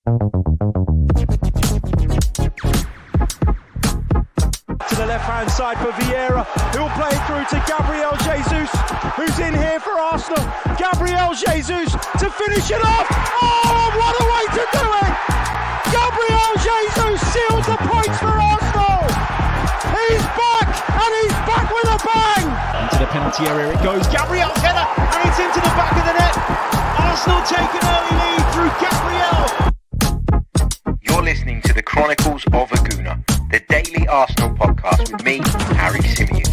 To the left-hand side for Vieira, who'll play it through to Gabriel Jesus, who's in here for Arsenal. Gabriel Jesus to finish it off. Oh, what a way to do it! Gabriel Jesus seals the points for Arsenal. He's back, and he's back with a bang. Into the penalty area it goes. Gabriel's header, and it's into the back of the net. Arsenal take an early lead through Gabriel. You're listening to the Chronicles of a Gooner, the daily Arsenal podcast with me, Harry Symeou.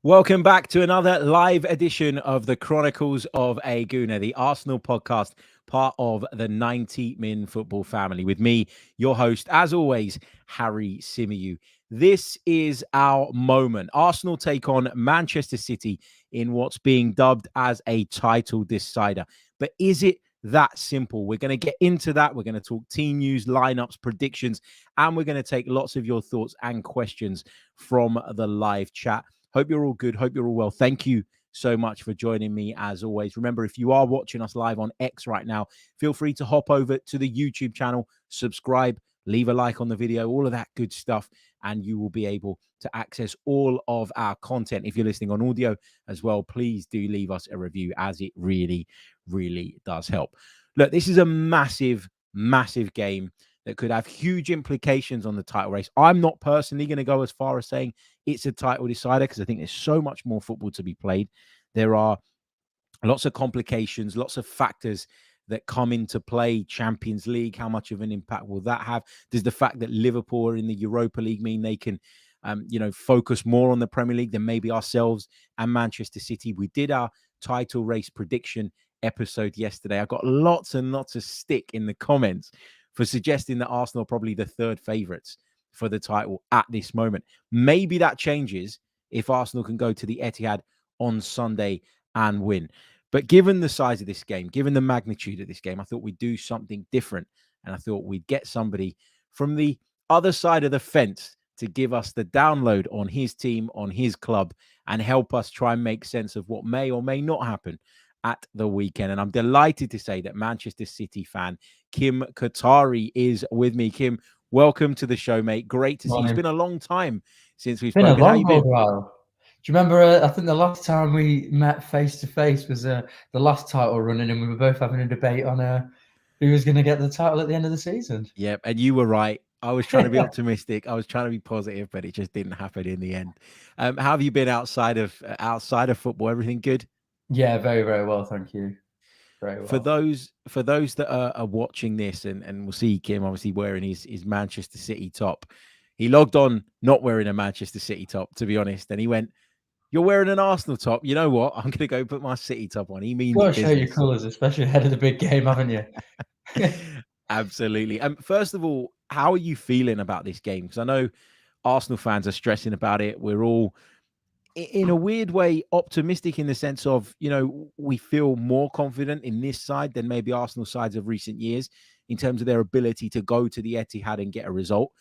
Welcome back to another live edition of the Chronicles of a Gooner, the Arsenal podcast, part of the 90 Min Football family. With me, your host, as always, Harry Symeou. This is our moment. Arsenal take on Manchester City in what's being dubbed as a title decider. But is it that simple? We're going to get into that. We're going to talk team news, lineups, predictions, and we're going to take lots of your thoughts and questions from the live chat. Hope you're all good. Hope you're all well. Thank you so much for joining me as always. Remember, if you are watching us live on X right now, feel free to hop over to the YouTube channel, subscribe, leave a like on the video, all of that good stuff, and you will be able to access all of our content. If you're listening on audio as well, please do leave us a review, as it really, really does help. Look, this is a massive, massive game that could have huge implications on the title race. I'm not personally going to go as far as saying it's a title decider because I think there's so much more football to be played. There are lots of complications, lots of factors that come into play. Champions League, how much of an impact will that have? Does the fact that Liverpool are in the Europa League mean they can, focus more on the Premier League than maybe ourselves and Manchester City? We did our title race prediction episode yesterday. I got lots and lots of stick in the comments for suggesting that Arsenal are probably the third favourites for the title at this moment. Maybe that changes if Arsenal can go to the Etihad on Sunday and win. But given the size of this game, given the magnitude of this game, I thought we'd do something different. And I thought we'd get somebody from the other side of the fence to give us the download on his team, on his club, and help us try and make sense of what may or may not happen at the weekend. And I'm delighted to say that Manchester City fan Kim Kothari is with me. Kim, welcome to the show, mate. Great to see you. It's been a long time since we've spoken. How you been? While. Do you remember, I think the last time we met face-to-face was the last title running, and we were both having a debate on who was going to get the title at the end of the season. Yep, and you were right. I was trying to be optimistic. I was trying to be positive, but it just didn't happen in the end. How have you been outside of football? Everything good? Yeah, very, very well, thank you. Very well. For those that are watching this, and we'll see Kim obviously wearing his Manchester City top. He logged on not wearing a Manchester City top, to be honest, and he went, "You're wearing an Arsenal top. You know what? I'm going to go put my City top on." He means you've got to show your colours, especially ahead of the big game, haven't you? Absolutely. First of all, how are you feeling about this game? Because I know Arsenal fans are stressing about it. We're all, in a weird way, optimistic in the sense of, we feel more confident in this side than maybe Arsenal sides of recent years in terms of their ability to go to the Etihad and get a result.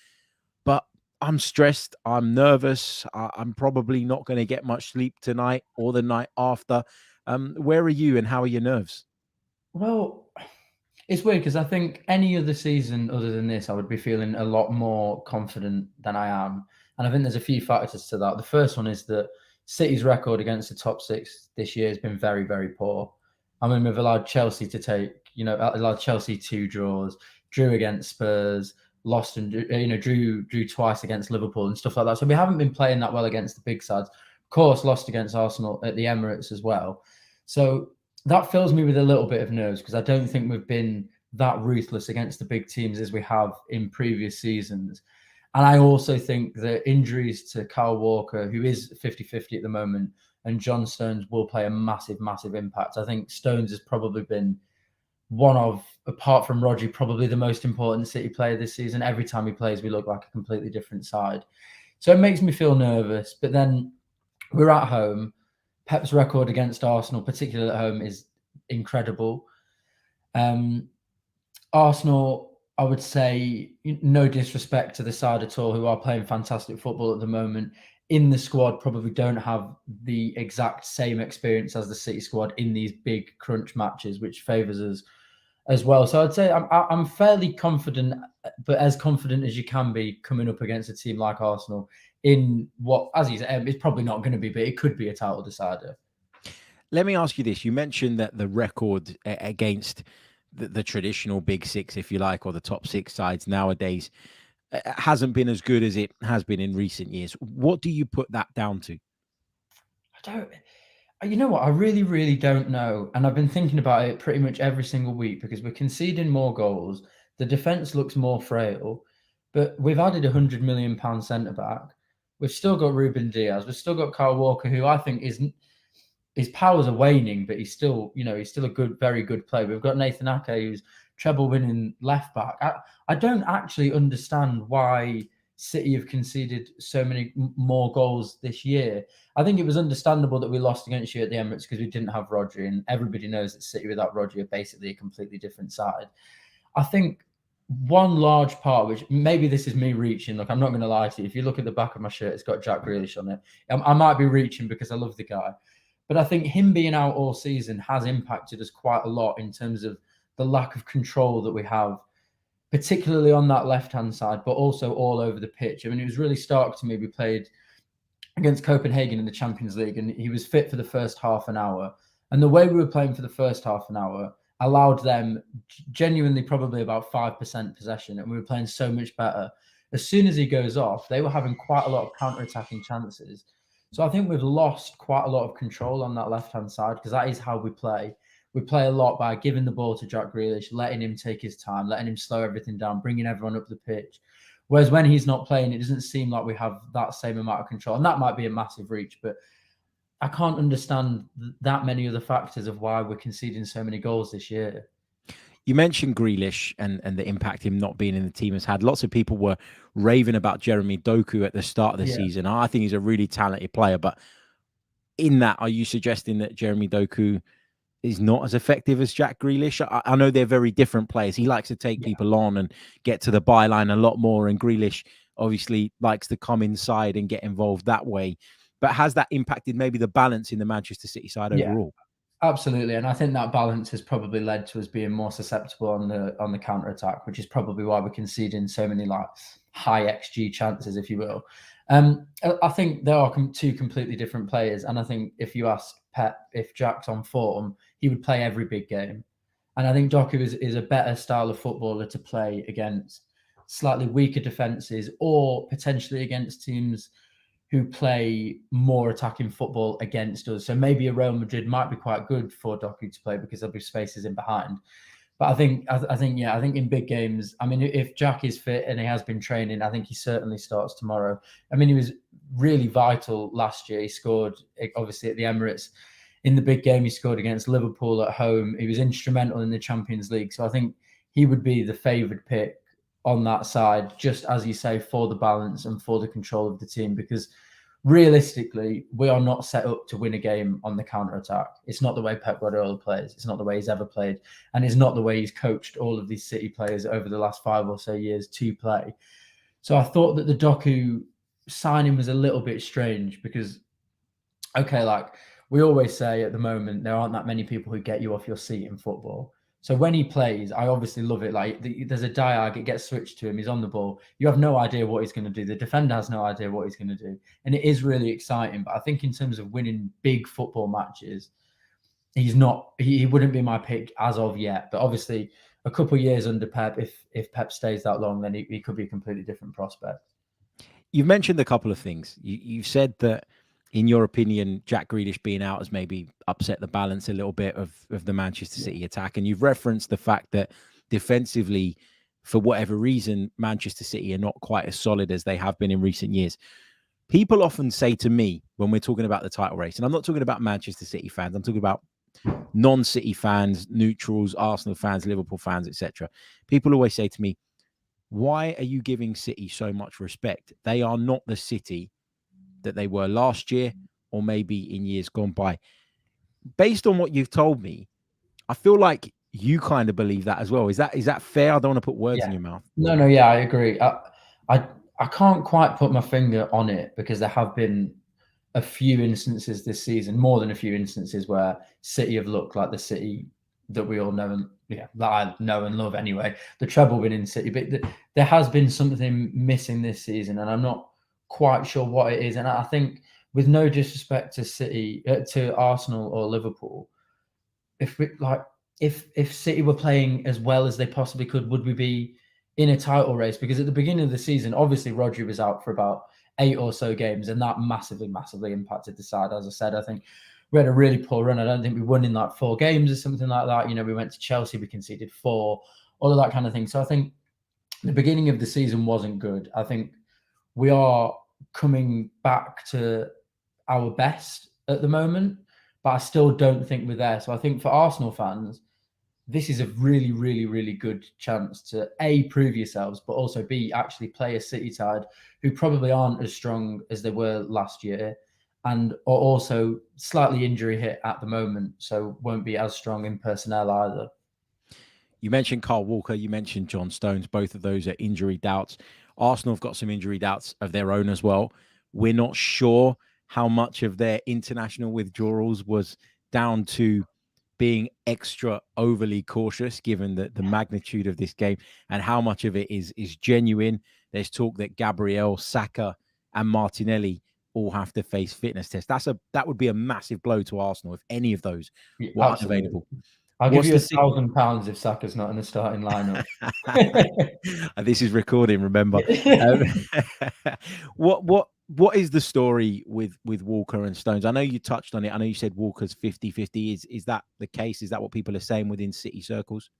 But I'm stressed. I'm nervous. I'm probably not going to get much sleep tonight or the night after. Where are you and how are your nerves? Well, it's weird because I think any other season other than this, I would be feeling a lot more confident than I am. And I think there's a few factors to that. The first one is that City's record against the top six this year has been very, very poor. I mean, we've allowed Chelsea to take, allowed Chelsea 2 draws, drew against Spurs, lost and drew twice against Liverpool and stuff like that. So we haven't been playing that well against the big sides. Of course, lost against Arsenal at the Emirates as well. So that fills me with a little bit of nerves because I don't think we've been that ruthless against the big teams as we have in previous seasons. And I also think that injuries to Kyle Walker, who is 50-50 at the moment, and John Stones will play a massive, massive impact. I think Stones has probably been one of, apart from Rodri, probably the most important City player this season. Every time he plays, we look like a completely different side. So it makes me feel nervous. But then we're at home. Pep's record against Arsenal, particularly at home, is incredible. Arsenal, I would say, no disrespect to the side at all, who are playing fantastic football at the moment. in the squad probably don't have the exact same experience as the City squad in these big crunch matches, which favours us as well. So I'd say I'm fairly confident, but as confident as you can be coming up against a team like Arsenal in what, as you said, it's probably not going to be, but it could be a title decider. Let me ask you this. You mentioned that the record against the traditional big six, if you like, or the top six sides nowadays hasn't been as good as it has been in recent years. What do you put that down to? You know what? I really, really don't know. And I've been thinking about it pretty much every single week because we're conceding more goals. The defence looks more frail, but we've added £100 million centre back. We've still got Ruben Diaz. We've still got Kyle Walker, who I think his powers are waning, but he's still a good, very good player. We've got Nathan Ake, who's treble winning left back. I don't actually understand why City have conceded so many more goals this year. I think it was understandable that we lost against you at the Emirates because we didn't have Rodri, and everybody knows that City without Rodri are basically a completely different side. I think one large part, which maybe this is me reaching, look, I'm not going to lie to you. If you look at the back of my shirt, it's got Jack Grealish on it. I might be reaching because I love the guy. But I think him being out all season has impacted us quite a lot in terms of the lack of control that we have, particularly on that left-hand side, but also all over the pitch. I mean, it was really stark to me. We played against Copenhagen in the Champions League, and he was fit for the first half an hour. And the way we were playing for the first half an hour allowed them genuinely probably about 5% possession, and we were playing so much better. As soon as he goes off, they were having quite a lot of counter-attacking chances. So I think we've lost quite a lot of control on that left-hand side because that is how we play. We play a lot by giving the ball to Jack Grealish, letting him take his time, letting him slow everything down, bringing everyone up the pitch. Whereas when he's not playing, it doesn't seem like we have that same amount of control. And that might be a massive reach, but I can't understand that many other factors of why we're conceding so many goals this year. You mentioned Grealish and the impact him not being in the team has had. Lots of people were raving about Jeremy Doku at the start of the season. I think he's a really talented player, but in that, are you suggesting that Jeremy Doku is not as effective as Jack Grealish? I know they're very different players. He likes to take people on and get to the byline a lot more, and Grealish obviously likes to come inside and get involved that way. But has that impacted maybe the balance in the Manchester City side overall? Absolutely, and I think that balance has probably led to us being more susceptible on the counter attack, which is probably why we're conceding so many like high XG chances, if you will. I think there are two completely different players, and I think if you ask Pep if Jack's on form, he would play every big game. And I think Doku is a better style of footballer to play against slightly weaker defenses or potentially against teams who play more attacking football against us. So maybe a Real Madrid might be quite good for Doku to play because there'll be spaces in behind. But I think in big games, I mean, if Jack is fit and he has been training, I think he certainly starts tomorrow. I mean, he was really vital last year. He scored, obviously, at the Emirates. In the big game, he scored against Liverpool at home. He was instrumental in the Champions League. So I think he would be the favoured pick on that side, just as you say, for the balance and for the control of the team, because realistically, we are not set up to win a game on the counter-attack. It's not the way Pep Guardiola plays. It's not the way he's ever played. And it's not the way he's coached all of these City players over the last 5 or so years to play. So I thought that the Doku signing was a little bit strange because, okay, like we always say at the moment, there aren't that many people who get you off your seat in football. So when he plays, I obviously love it. Like there's a diag, it gets switched to him. He's on the ball. You have no idea what he's going to do. The defender has no idea what he's going to do. And it is really exciting. But I think in terms of winning big football matches, he wouldn't be my pick as of yet. But obviously a couple of years under Pep, if Pep stays that long, then he could be a completely different prospect. You've mentioned a couple of things. You've said that, in your opinion, Jack Grealish being out has maybe upset the balance a little bit of the Manchester City attack. And you've referenced the fact that defensively, for whatever reason, Manchester City are not quite as solid as they have been in recent years. People often say to me when we're talking about the title race, and I'm not talking about Manchester City fans, I'm talking about non-City fans, neutrals, Arsenal fans, Liverpool fans, etc. People always say to me, why are you giving City so much respect? They are not the City that they were last year or maybe in years gone by. Based on what you've told me, I feel like you kind of believe that as well. Is that fair? I don't want to put words in your mouth. No, I agree. I I can't quite put my finger on it because there have been a few instances this season, more than a few instances, where City have looked like the City that we all know and that I know and love anyway, the treble winning City. But there has been something missing this season, and I'm not quite sure what it is. And I think, with no disrespect to City, to Arsenal or Liverpool, if City were playing as well as they possibly could, would we be in a title race? Because at the beginning of the season, obviously Rodri was out for about 8 or so games, and that massively impacted the side. As I said, I think we had a really poor run. I don't think we won in like 4 games or something like that. We went to Chelsea, we conceded 4, all of that kind of thing. So I think the beginning of the season wasn't good. I think we are coming back to our best at the moment, but I still don't think we're there. So I think for Arsenal fans, this is a really, really, really good chance to A, prove yourselves, but also B, actually play a City side who probably aren't as strong as they were last year, and are also slightly injury hit at the moment, so won't be as strong in personnel either. You mentioned Kyle Walker, you mentioned John Stones. Both of those are injury doubts. Arsenal have got some injury doubts of their own as well. We're not sure how much of their international withdrawals was down to being extra overly cautious, given the magnitude of this game, and how much of it is genuine. There's talk that Gabriel, Saka, and Martinelli all have to face fitness tests. That would be a massive blow to Arsenal if any of those were unavailable. I'll give you £1,000 if Saka's not in the starting lineup. This is recording, remember. What is the story with Walker and Stones? I know you touched on it. I know you said Walker's 50-50. Is that the case? Is that what people are saying within City circles?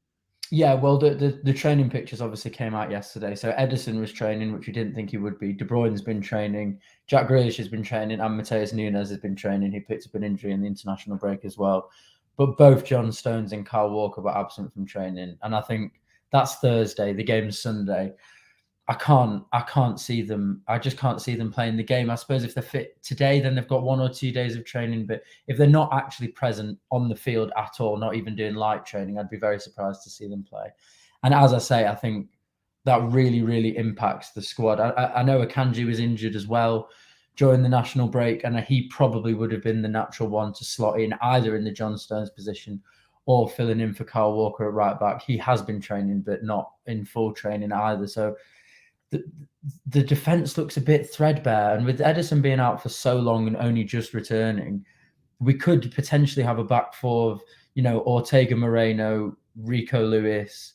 Yeah, well, the training pictures obviously came out yesterday. So Ederson was training, which we didn't think he would be. De Bruyne's been training. Jack Grealish has been training. And Matheus Nunes has been training. He picked up an injury in the international break as well. But both John Stones and Kyle Walker were absent from training. And I think that's Thursday. The game's Sunday. I can't see them. I just can't see them playing the game. I suppose if they're fit today, then they've got 1 or 2 days of training. But if they're not actually present on the field at all, not even doing light training, I'd be very surprised to see them play. And as I say, I think that really, really impacts the squad. I know Akanji was injured as well during the national break, and he probably would have been the natural one to slot in either in the John Stones position or filling in for Kyle Walker at right back. He has been training, but not in full training either. So the defense looks a bit threadbare, and with Ederson being out for so long and only just returning, we could potentially have a back 4 of Ortega Moreno, Rico Lewis,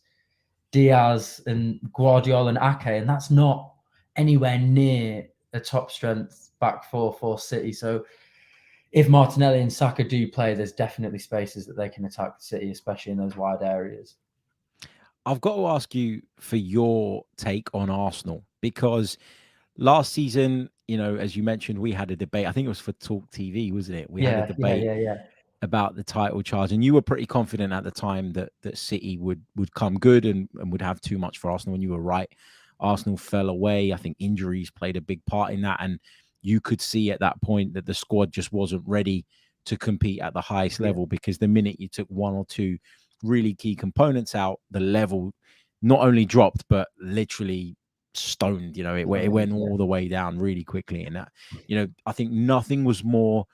Diaz, and Guardiola and Ake, and that's not anywhere near a top strength back 4 for City. So if Martinelli and Saka do play, there's definitely spaces that they can attack City, especially in those wide areas. I've got to ask you for your take on Arsenal, because last season, as you mentioned, we had a debate. I think it was for Talk TV, wasn't it? We had a debate about the title charge, and you were pretty confident at the time that City would come good and would have too much for Arsenal, and you were right. Arsenal fell away. I think injuries played a big part in that, and you could see at that point that the squad just wasn't ready to compete at the highest level, because the minute you took 1 or 2 really key components out, the level not only dropped but literally stoned. It went all the way down really quickly. And that, I think nothing was more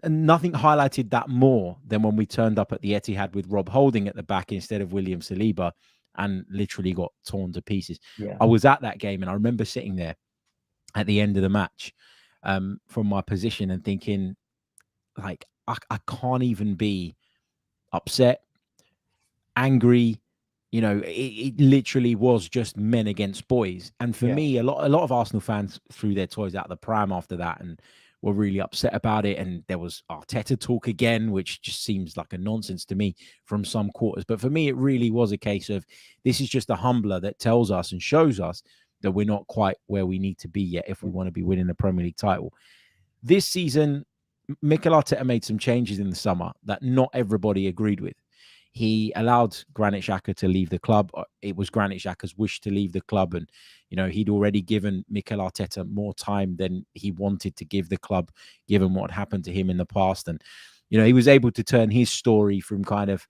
nothing highlighted that more than when we turned up at the Etihad with Rob Holding at the back instead of William Saliba, and literally got torn to pieces. I was at that game, and I remember sitting there at the end of the match from my position and thinking, like, I can't even be upset, angry. It literally was just men against boys. And for me, a lot of Arsenal fans threw their toys out of the pram after that and were really upset about it. And there was Arteta talk again, which just seems like a nonsense to me from some quarters. But for me, it really was a case of, this is just a humbler that tells us and shows us that we're not quite where we need to be yet if we want to be winning the Premier League title. This season, Mikel Arteta made some changes in the summer that not everybody agreed with. He allowed Granit Xhaka to leave the club. It was Granit Xhaka's wish to leave the club. And, he'd already given Mikel Arteta more time than he wanted to give the club, given what happened to him in the past. And, he was able to turn his story from kind of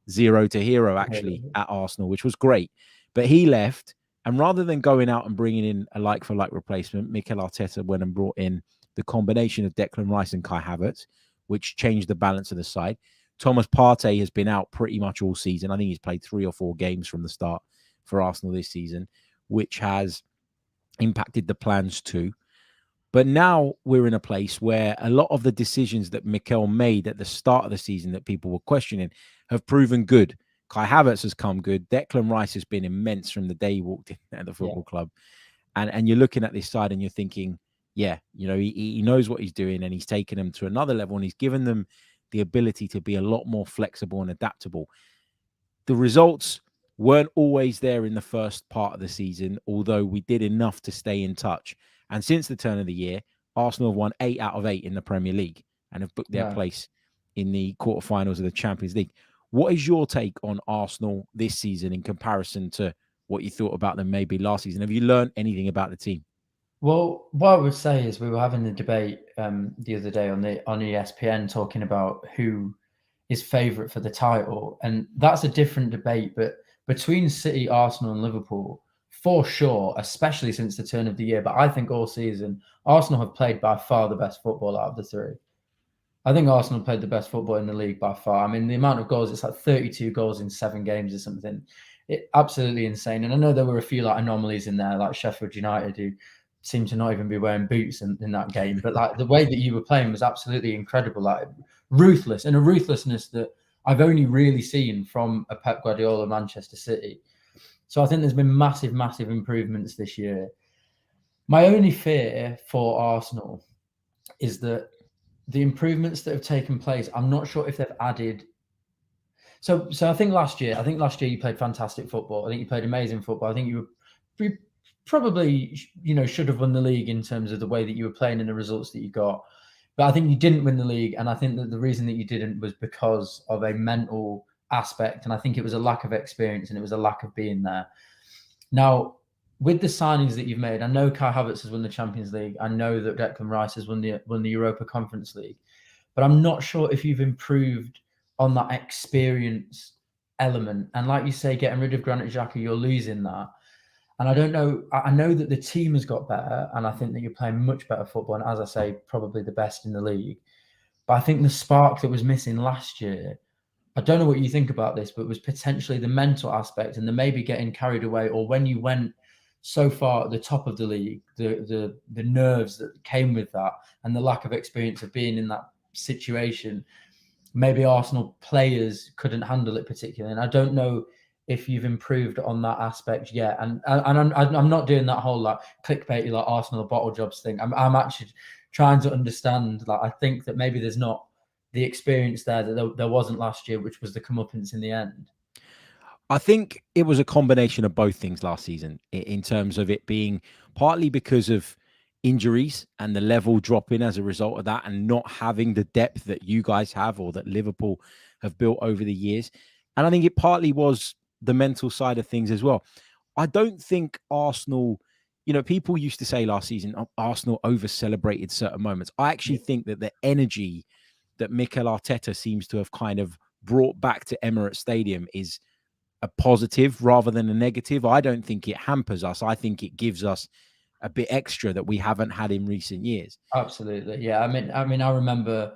0 to hero, actually, at Arsenal, which was great. But he left, And rather than going out and bringing in a like-for-like replacement, Mikel Arteta went and brought in the combination of Declan Rice and Kai Havertz, which changed the balance of the side. Thomas Partey has been out pretty much all season. I think he's played 3 or 4 games from the start for Arsenal this season, which has impacted the plans too. But now we're in a place where a lot of the decisions that Mikel made at the start of the season that people were questioning have proven good. Kai Havertz has come good. Declan Rice has been immense from the day he walked in at the football club. And you're looking at this side and you're thinking, yeah, you know, he knows what he's doing, and he's taken them to another level, and he's given them the ability to be a lot more flexible and adaptable. The results weren't always there in the first part of the season, although we did enough to stay in touch. And since the turn of the year, Arsenal have won 8 out of 8 in the Premier League and have booked their place in the quarterfinals of the Champions League. What is your take on Arsenal this season in comparison to what you thought about them maybe last season? Have you learned anything about the team? Well, what I would say is we were having the debate the other day on ESPN talking about who is favourite for the title, and that's a different debate. But between City, Arsenal, and Liverpool, for sure, especially since the turn of the year, but I think all season, Arsenal have played by far the best football out of the three. I think Arsenal played the best football in the league by far. I mean, the amount of goals, it's like 32 goals in 7 games or something. Absolutely insane. And I know there were a few like anomalies in there, like Sheffield United, who seemed to not even be wearing boots in that game. But like the way that you were playing was absolutely incredible, like ruthless, and a ruthlessness that I've only really seen from a Pep Guardiola Manchester City. So I think there's been massive, massive improvements this year. My only fear for Arsenal is that the improvements that have taken place, I'm not sure if they've added. So I think last year you played fantastic football. I think you played amazing football. I think you probably, should have won the league in terms of the way that you were playing and the results that you got. But I think you didn't win the league. And I think that the reason that you didn't was because of a mental aspect. And I think it was a lack of experience and it was a lack of being there. Now, with the signings that you've made, I know Kai Havertz has won the Champions League. I know that Declan Rice has won the Europa Conference League. But I'm not sure if you've improved on that experience element. And like you say, getting rid of Granit Xhaka, you're losing that. And I don't know. I know that the team has got better, and I think that you're playing much better football. And as I say, probably the best in the league. But I think the spark that was missing last year, I don't know what you think about this, but it was potentially the mental aspect and the maybe getting carried away, or when you went so far at the top of the league, the nerves that came with that and the lack of experience of being in that situation. Maybe Arsenal players couldn't handle it particularly. And I don't know if you've improved on that aspect yet. And I'm not doing that whole like clickbaity like Arsenal bottle jobs thing. I'm actually trying to understand. Like I think that maybe there's not the experience there that there wasn't last year, which was the comeuppance in the end. I think it was a combination of both things last season in terms of it being partly because of injuries and the level dropping as a result of that, and not having the depth that you guys have or that Liverpool have built over the years. And I think it partly was the mental side of things as well. I don't think Arsenal, people used to say last season, Arsenal over-celebrated certain moments. I actually think that the energy that Mikel Arteta seems to have kind of brought back to Emirates Stadium is a positive rather than a negative. I don't think it hampers us. I think it gives us a bit extra that we haven't had in recent years. Absolutely. Yeah. I mean, I remember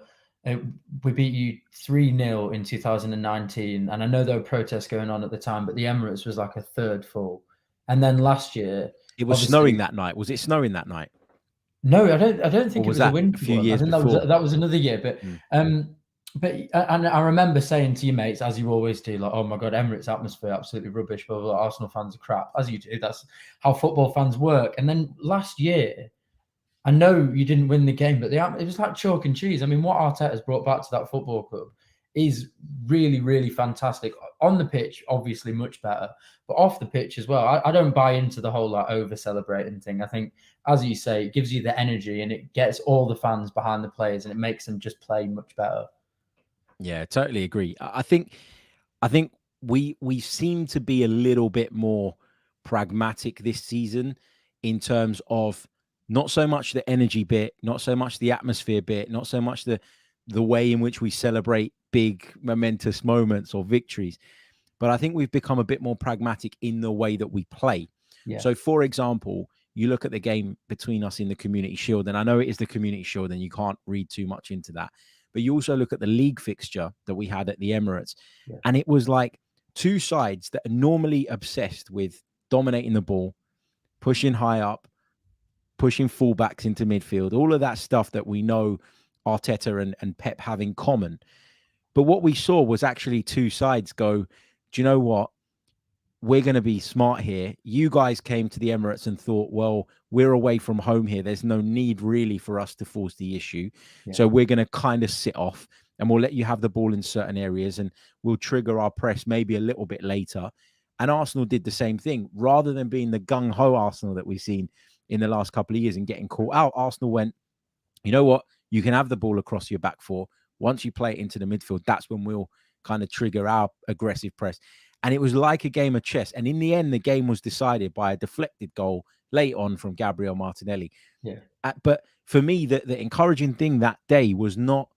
we beat you 3-0 in 2019. And I know there were protests going on at the time, but the Emirates was like a third full. And then last year it was snowing that night. Was it snowing that night? No, I don't think it was a winter a few one. years I think before? that was another year. But and I remember saying to your mates, as you always do, like, oh my God, Emirates atmosphere, absolutely rubbish, blah, blah, blah. Arsenal fans are crap, as you do. That's how football fans work. And then last year, I know you didn't win the game, but it was like chalk and cheese. I mean, what Arteta's brought back to that football club is really, really fantastic. On the pitch, obviously much better, but off the pitch as well. I don't buy into the whole like over-celebrating thing. I think, as you say, it gives you the energy and it gets all the fans behind the players and it makes them just play much better. Yeah, totally agree. I think we seem to be a little bit more pragmatic this season in terms of not so much the energy bit, not so much the atmosphere bit, not so much the way in which we celebrate big momentous moments or victories. But I think we've become a bit more pragmatic in the way that we play. Yeah. So, for example, you look at the game between us in the Community Shield, and I know it is the Community Shield, and you can't read too much into that. But you also look at the league fixture that we had at the Emirates, and it was like two sides that are normally obsessed with dominating the ball, pushing high up, pushing fullbacks into midfield, all of that stuff that we know Arteta and Pep have in common. But what we saw was actually two sides go, do you know what? We're going to be smart here. You guys came to the Emirates and thought, well, we're away from home here. There's no need really for us to force the issue. Yeah. So we're going to kind of sit off and we'll let you have the ball in certain areas and we'll trigger our press maybe a little bit later. And Arsenal did the same thing. Rather than being the gung-ho Arsenal that we've seen in the last couple of years and getting caught out, Arsenal went, you know what? You can have the ball across your back four. Once you play it into the midfield, that's when we'll kind of trigger our aggressive press. And it was like a game of chess. And in the end, the game was decided by a deflected goal late on from Gabriel Martinelli. Yeah. But for me, the encouraging thing that day was not,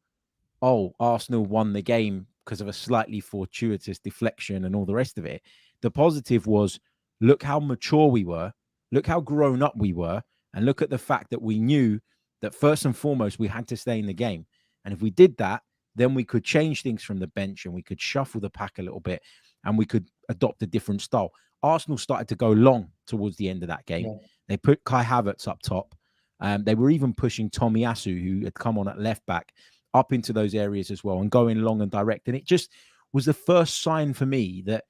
oh, Arsenal won the game because of a slightly fortuitous deflection and all the rest of it. The positive was, look how mature we were, look how grown up we were, and look at the fact that we knew that first and foremost, we had to stay in the game. And if we did that, then we could change things from the bench and we could shuffle the pack a little bit and we could adopt a different style. Arsenal started to go long towards the end of that game. Yeah. They put Kai Havertz up top. They were even pushing Tomiyasu, who had come on at left back, up into those areas as well and going long and direct. And it just was the first sign for me that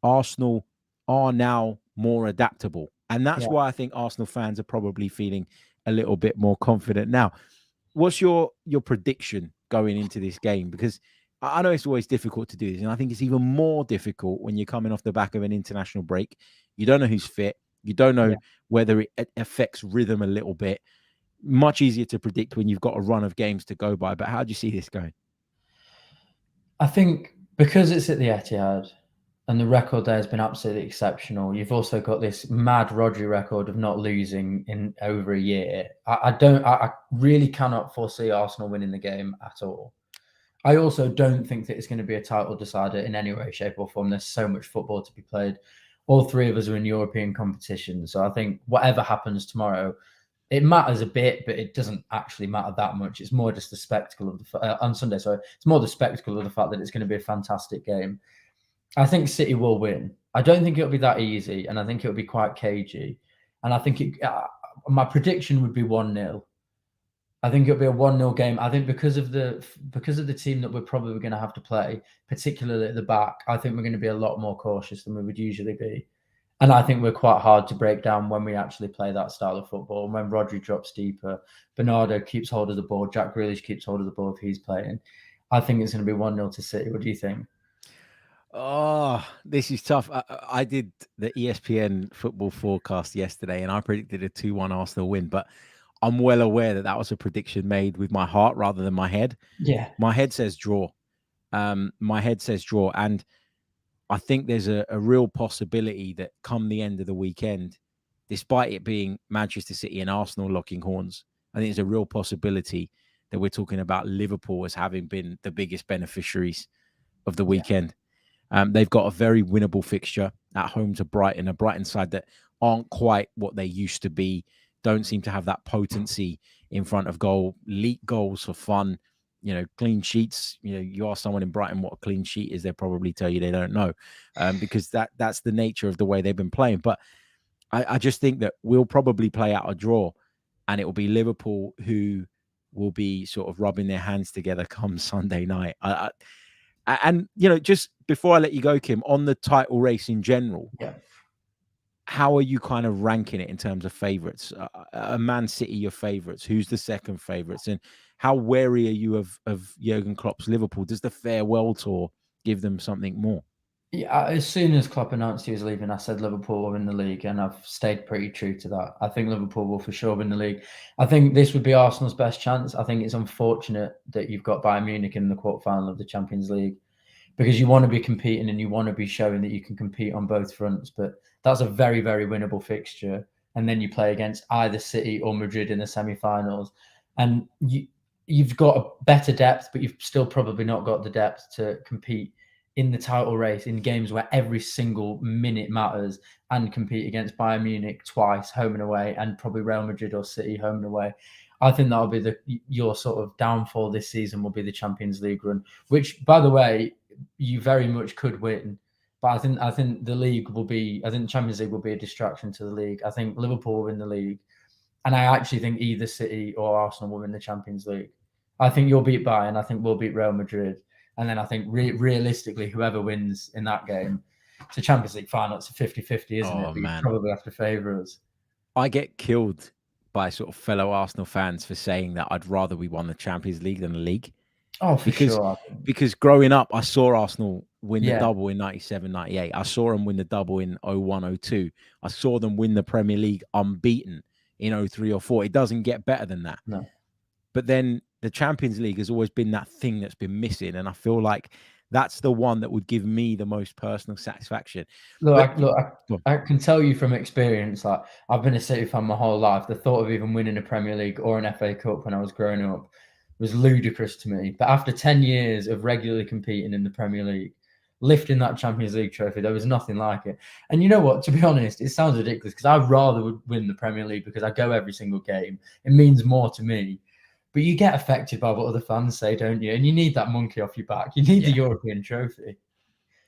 Arsenal are now more adaptable. And that's why I think Arsenal fans are probably feeling a little bit more confident now. What's your prediction going into this game? Because I know it's always difficult to do this, and I think it's even more difficult when you're coming off the back of an international break. You don't know who's fit. You don't know whether it affects rhythm a little bit. Much easier to predict when you've got a run of games to go by. But how do you see this going? I think because it's at the Etihad and the record there has been absolutely exceptional, you've also got this mad Rodri record of not losing in over a year. I really cannot foresee Arsenal winning the game at all. I also don't think that it's going to be a title decider in any way, shape or form. There's so much football to be played. All three of us are in European competition. So I think whatever happens tomorrow, it matters a bit, but it doesn't actually matter that much. It's more just the spectacle of the on Sunday. Sorry, it's more the spectacle of the fact that it's going to be a fantastic game. I think City will win. I don't think it'll be that easy, and I think it'll be quite cagey. And I think my prediction would be 1-0. I think it'll be a 1-0 game. I think because of the team that we're probably going to have to play, particularly at the back, I think we're going to be a lot more cautious than we would usually be. And I think we're quite hard to break down when we actually play that style of football. And when Rodri drops deeper, Bernardo keeps hold of the ball, Jack Grealish keeps hold of the ball if he's playing. I think it's going to be 1-0 to City. What do you think? Oh, this is tough. I did the ESPN football forecast yesterday, and I predicted a 2-1 Arsenal win. But I'm well aware that was a prediction made with my heart rather than my head. Yeah. My head says draw. My head says draw. And I think there's a real possibility that come the end of the weekend, despite it being Manchester City and Arsenal locking horns, I think there's a real possibility that we're talking about Liverpool as having been the biggest beneficiaries of the weekend. They've got a very winnable fixture at home to Brighton, a Brighton side that aren't quite what they used to be, don't seem to have that potency in front of goal, leak goals for fun, clean sheets. You ask someone in Brighton what a clean sheet is, they'll probably tell you they don't know, because that's the nature of the way they've been playing. But I just think that we'll probably play out a draw, and it will be Liverpool who will be sort of rubbing their hands together come Sunday night. And just before I let you go, Kim, on the title race in general, how are you kind of ranking it in terms of favourites? Man City, your favourites. Who's the second favourites? And how wary are you of Jurgen Klopp's Liverpool? Does the farewell tour give them something more? Yeah, as soon as Klopp announced he was leaving, I said Liverpool will win the league, and I've stayed pretty true to that. I think Liverpool will for sure win the league. I think this would be Arsenal's best chance. I think it's unfortunate that you've got Bayern Munich in the quarterfinal of the Champions League, because you want to be competing and you want to be showing that you can compete on both fronts. But that's a very, very winnable fixture. And then you play against either City or Madrid in the semi-finals. And you've got a better depth, but you've still probably not got the depth to compete in the title race in games where every single minute matters and compete against Bayern Munich twice, home and away, and probably Real Madrid or City, home and away. I think that'll be your sort of downfall this season will be the Champions League run, which, by the way, you very much could win. But I think the league will be. I think the Champions League will be a distraction to the league. I think Liverpool will win the league, and I actually think either City or Arsenal will win the Champions League. I think you'll beat Bayern. I think we'll beat Real Madrid, and then I think realistically, whoever wins in that game, it's a Champions League final. It's a 50-50, isn't it? Man. You probably have to favour us. I get killed by sort of fellow Arsenal fans for saying that I'd rather we won the Champions League than the league. Oh, for sure. Because growing up, I saw Arsenal win the double in 97, 98. I saw them win the double in 01, 02. I saw them win the Premier League unbeaten in 03 or 04. It doesn't get better than that. No. But then the Champions League has always been that thing that's been missing. And I feel like that's the one that would give me the most personal satisfaction. I can tell you from experience, like I've been a City fan my whole life. The thought of even winning a Premier League or an FA Cup when I was growing up was ludicrous to me. But after 10 years of regularly competing in the Premier League, lifting that Champions League trophy, there was nothing like it. And you know what? To be honest, it sounds ridiculous because I'd rather win the Premier League because I go every single game. It means more to me. But you get affected by what other fans say, don't you? And you need that monkey off your back. You need the European trophy.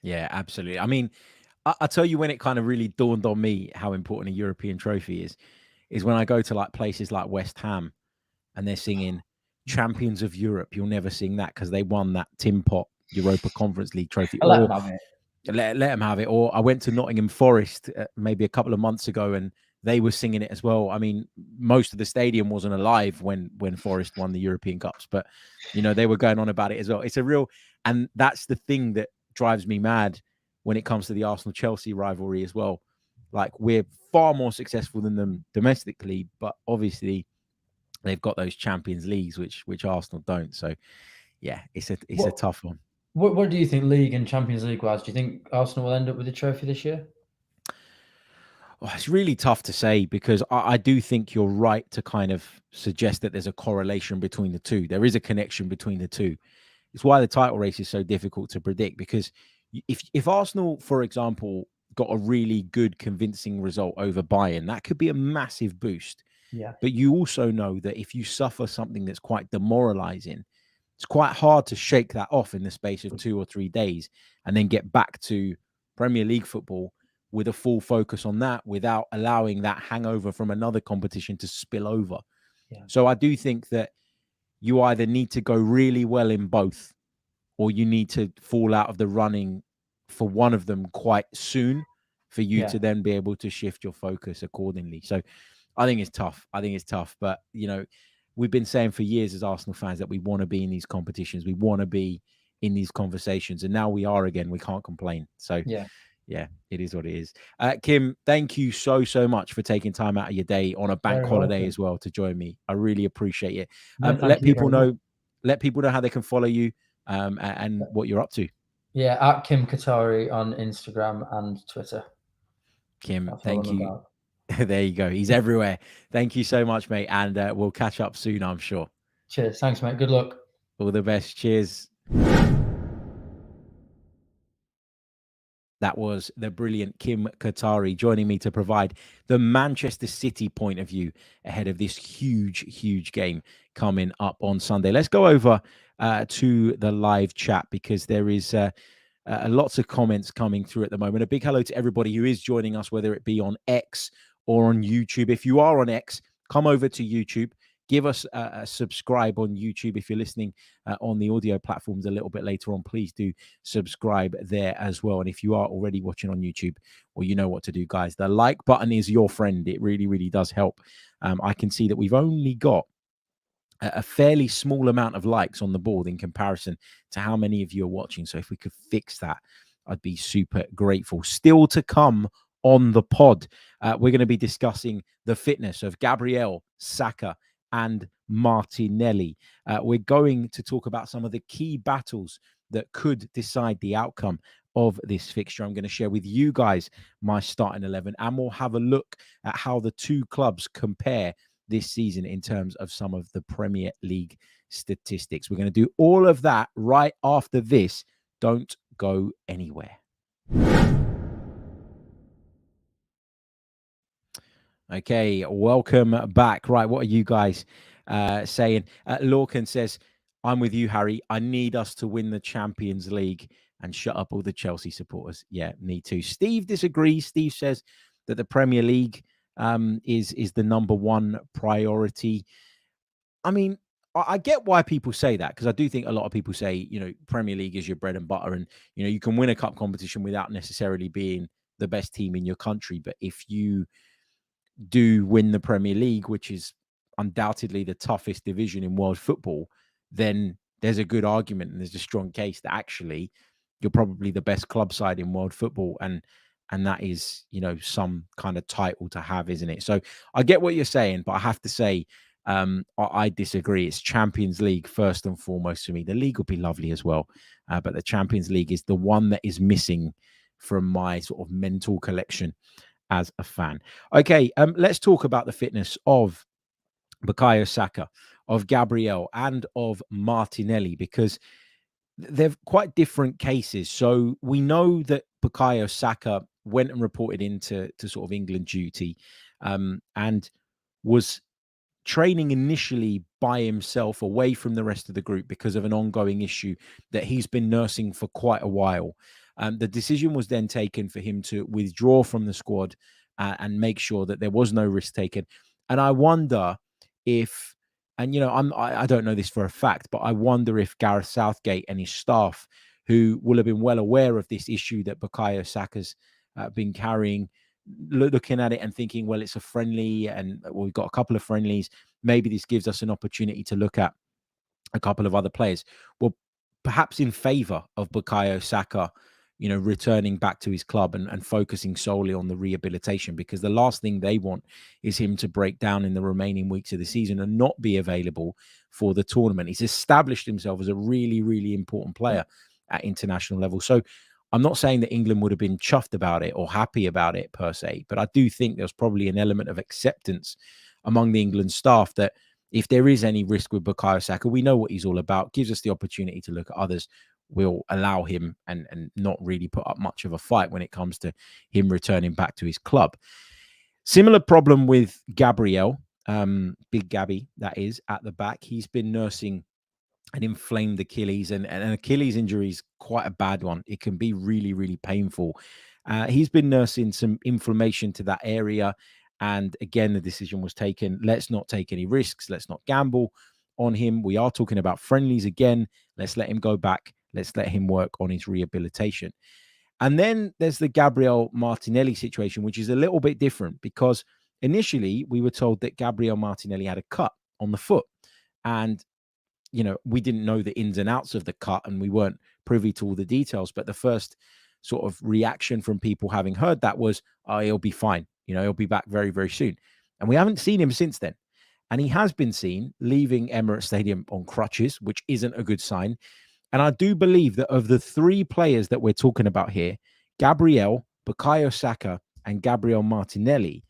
Yeah, absolutely. I mean, I'll tell you when it kind of really dawned on me how important a European trophy is when I go to like places like West Ham and they're singing Champions of Europe. You'll never sing that because they won that Tim Pot Europa Conference League trophy. Let them have it. Let them have it. Or I went to Nottingham Forest maybe a couple of months ago and they were singing it as well. I mean, most of the stadium wasn't alive when Forest won the European Cups, but, you know, they were going on about it as well. It's a real, and that's the thing that drives me mad when it comes to the Arsenal-Chelsea rivalry as well. Like, we're far more successful than them domestically, but obviously they've got those Champions Leagues, which Arsenal don't. So, yeah, it's a tough one. What do you think, League and Champions League wise? Do you think Arsenal will end up with a trophy this year? Oh, it's really tough to say because I do think you're right to kind of suggest that there's a correlation between the two. There is a connection between the two. It's why the title race is so difficult to predict because if Arsenal, for example, got a really good, convincing result over Bayern, that could be a massive boost. Yeah. But you also know that if you suffer something that's quite demoralizing, it's quite hard to shake that off in the space of 2 or 3 days and then get back to Premier League football with a full focus on that without allowing that hangover from another competition to spill over. Yeah. So I do think that you either need to go really well in both or you need to fall out of the running for one of them quite soon for you to then be able to shift your focus accordingly. So I think it's tough. But, you know, we've been saying for years as Arsenal fans that we want to be in these competitions. We want to be in these conversations. And now we are again. We can't complain. So, yeah, it is what it is. Kim, thank you so much for taking time out of your day on a bank holiday as well to join me. I really appreciate it. Let people know how they can follow you and what you're up to. Yeah, at Kim Kothari on Instagram and Twitter. Kim, thank you. There you go. He's everywhere. Thank you so much, mate. And we'll catch up soon, I'm sure. Cheers. Thanks, mate. Good luck. All the best. Cheers. That was the brilliant Kim Kothari joining me to provide the Manchester City point of view ahead of this huge game coming up on Sunday. Let's go over to the live chat because there is lots of comments coming through at the moment. A big hello to everybody who is joining us, whether it be on X or on YouTube. If you are on X, come over to YouTube. Give us a subscribe on YouTube. If you're listening on the audio platforms a little bit later on, please do subscribe there as well. And if you are already watching on YouTube, well, you know what to do, guys. The like button is your friend. It really does help. I can see that we've only got a fairly small amount of likes on the board in comparison to how many of you are watching. So if we could fix that, I'd be super grateful. Still to come on the pod, we're going to be discussing the fitness of Gabriel, Saka, and Martinelli. We're going to talk about some of the key battles that could decide the outcome of this fixture. I'm going to share with you guys my starting 11, and we'll have a look at how the two clubs compare this season in terms of some of the Premier League statistics. We're going to do all of that right after this. Don't go anywhere. Okay, welcome back. Right, what are you guys saying? Lorcan says, I'm with you, Harry. I need us to win the Champions League and shut up all the Chelsea supporters. Yeah, me too. Steve disagrees. Steve says that the Premier League is the number one priority. I mean, I get why people say that, because I do think a lot of people say, you know, Premier League is your bread and butter, and, you know, you can win a cup competition without necessarily being the best team in your country. But if you do win the Premier League, which is undoubtedly the toughest division in world football, then there's a good argument and there's a strong case that actually you're probably the best club side in world football, and that is, you know, some kind of title to have, isn't it? So I get what you're saying, but I have to say, I disagree. It's Champions League first and foremost for me. The league will be lovely as well, but the Champions League is the one that is missing from my sort of mental collection as a fan. Okay, let's talk about the fitness of Bukayo Saka, of Gabriel, and of Martinelli, because they're quite different cases. So we know that Bukayo Saka went and reported into sort of England duty, and was training initially by himself away from the rest of the group because of an ongoing issue that he's been nursing for quite a while. The decision was then taken for him to withdraw from the squad and make sure that there was no risk taken. And I wonder if, and, you know, I don't know this for a fact, but I wonder if Gareth Southgate and his staff, who will have been well aware of this issue that Bukayo Saka's been carrying, looking at it and thinking, well, it's a friendly and we've got a couple of friendlies. Maybe this gives us an opportunity to look at a couple of other players. Well, perhaps in favor of Bukayo Saka, you know, returning back to his club and focusing solely on the rehabilitation, because the last thing they want is him to break down in the remaining weeks of the season and not be available for the tournament. He's established himself as a really, really important player at international level. So I'm not saying that England would have been chuffed about it or happy about it per se, but I do think there's probably an element of acceptance among the England staff that if there is any risk with Bukayo Saka, we know what he's all about, gives us the opportunity to look at others. We'll allow him and not really put up much of a fight when it comes to him returning back to his club. Similar problem with Gabriel, Big Gabby, that is, at the back. He's been nursing an inflamed Achilles, and an Achilles injury is quite a bad one. It can be really, really painful. He's been nursing some inflammation to that area. And again, the decision was taken. Let's not take any risks. Let's not gamble on him. We are talking about friendlies again. Let's let him go back. Let's let him work on his rehabilitation. And then there's the Gabriel Martinelli situation, which is a little bit different, because initially we were told that Gabriel Martinelli had a cut on the foot. And, you know, we didn't know the ins and outs of the cut and we weren't privy to all the details. But the first sort of reaction from people having heard that was, oh, he'll be fine. You know, he'll be back very, very soon. And we haven't seen him since then. And he has been seen leaving Emirates Stadium on crutches, which isn't a good sign. And I do believe that of the three players that we're talking about here, Gabriel, Bukayo Saka, and Gabriel Martinelli,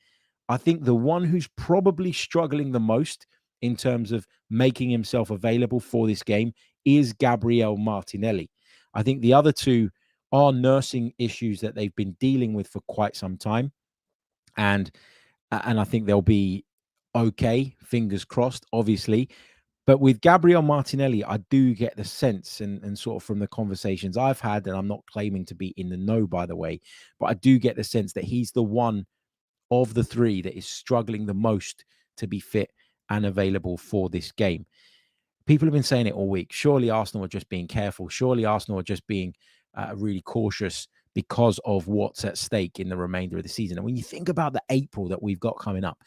I think the one who's probably struggling the most in terms of making himself available for this game is Gabriel Martinelli. I think the other two are nursing issues that they've been dealing with for quite some time. And I think they'll be okay, fingers crossed, obviously. But with Gabriel Martinelli, I do get the sense, and sort of from the conversations I've had, and I'm not claiming to be in the know, by the way, but I do get the sense that he's the one of the three that is struggling the most to be fit and available for this game. People have been saying it all week. Surely Arsenal are just being careful. Surely Arsenal are just being really cautious because of what's at stake in the remainder of the season. And when you think about the April that we've got coming up,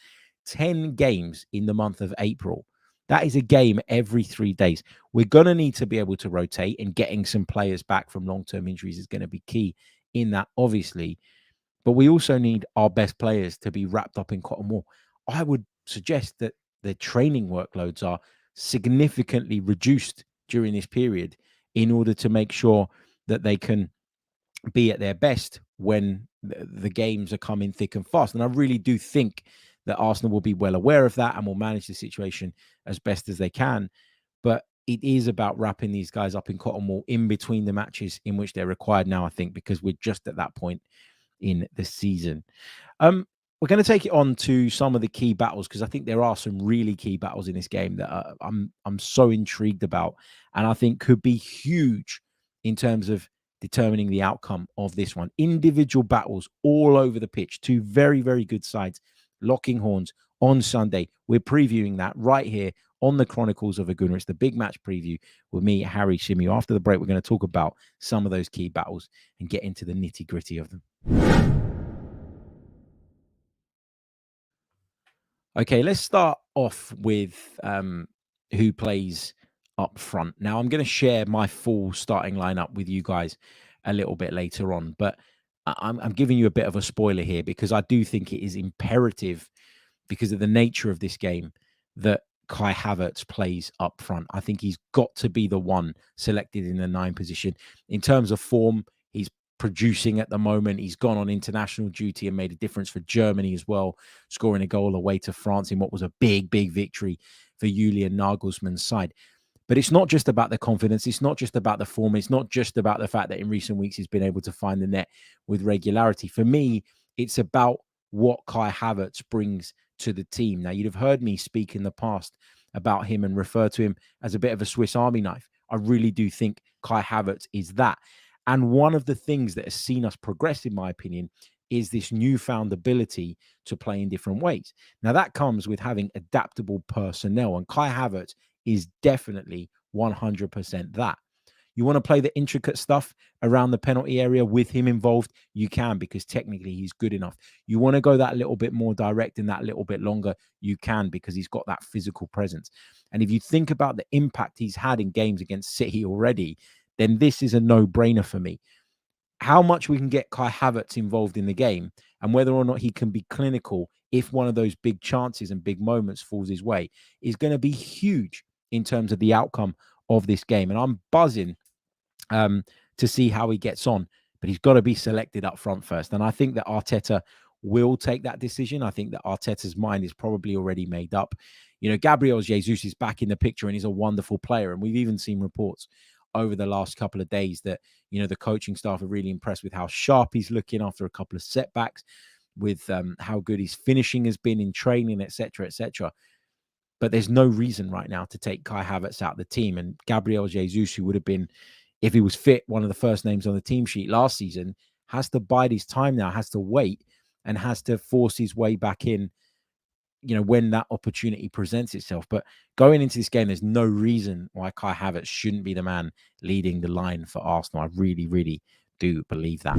10 games in the month of April, that is a game every 3 days. We're going to need to be able to rotate, and getting some players back from long-term injuries is going to be key in that, obviously. But we also need our best players to be wrapped up in cotton wool. I would suggest that the training workloads are significantly reduced during this period in order to make sure that they can be at their best when the games are coming thick and fast. And I really do think that Arsenal will be well aware of that and will manage the situation as best as they can. But it is about wrapping these guys up in cotton wool in between the matches in which they're required now, I think, because we're just at that point in the season. We're going to take it on to some of the key battles, because I think there are some really key battles in this game that I'm so intrigued about, and I think could be huge in terms of determining the outcome of this one. Individual battles all over the pitch. Two very, very good sides locking horns on Sunday. We're previewing that right here on the Chronicles of a Gooner. It's the big match preview with me, Harry Shimmy. After the break, we're going to talk about some of those key battles and get into the nitty-gritty of them. Okay, let's start off with who plays up front. Now, I'm going to share my full starting lineup with you guys a little bit later on, but I'm giving you a bit of a spoiler here, because I do think it is imperative, because of the nature of this game, that Kai Havertz plays up front. I think he's got to be the one selected in the 9 position. In terms of form, he's producing at the moment. He's gone on international duty and made a difference for Germany as well, scoring a goal away to France in what was a big, big victory for Julian Nagelsmann's side. But it's not just about the confidence. It's not just about the form. It's not just about the fact that in recent weeks he's been able to find the net with regularity. For me, it's about what Kai Havertz brings to the team. Now, you'd have heard me speak in the past about him and refer to him as a bit of a Swiss Army knife. I really do think Kai Havertz is that. And one of the things that has seen us progress, in my opinion, is this newfound ability to play in different ways. Now, that comes with having adaptable personnel, and Kai Havertz is definitely 100% that. You want to play the intricate stuff around the penalty area with him involved? You can, because technically he's good enough. You want to go that little bit more direct and that little bit longer? You can, because he's got that physical presence. And if you think about the impact he's had in games against City already, then this is a no-brainer for me. How much we can get Kai Havertz involved in the game, and whether or not he can be clinical if one of those big chances and big moments falls his way, is going to be huge in terms of the outcome of this game. And I'm buzzing to see how he gets on, but he's got to be selected up front first. And I think that Arteta will take that decision. I think that Arteta's mind is probably already made up. You know, Gabriel Jesus is back in the picture, and he's a wonderful player. And we've even seen reports over the last couple of days that, you know, the coaching staff are really impressed with how sharp he's looking after a couple of setbacks, with how good his finishing has been in training, etc., etc. But there's no reason right now to take Kai Havertz out of the team. And Gabriel Jesus, who would have been, if he was fit, one of the first names on the team sheet last season, has to bide his time now, has to wait, and has to force his way back in, you know, when that opportunity presents itself. But going into this game, there's no reason why Kai Havertz shouldn't be the man leading the line for Arsenal. I really, really do believe that.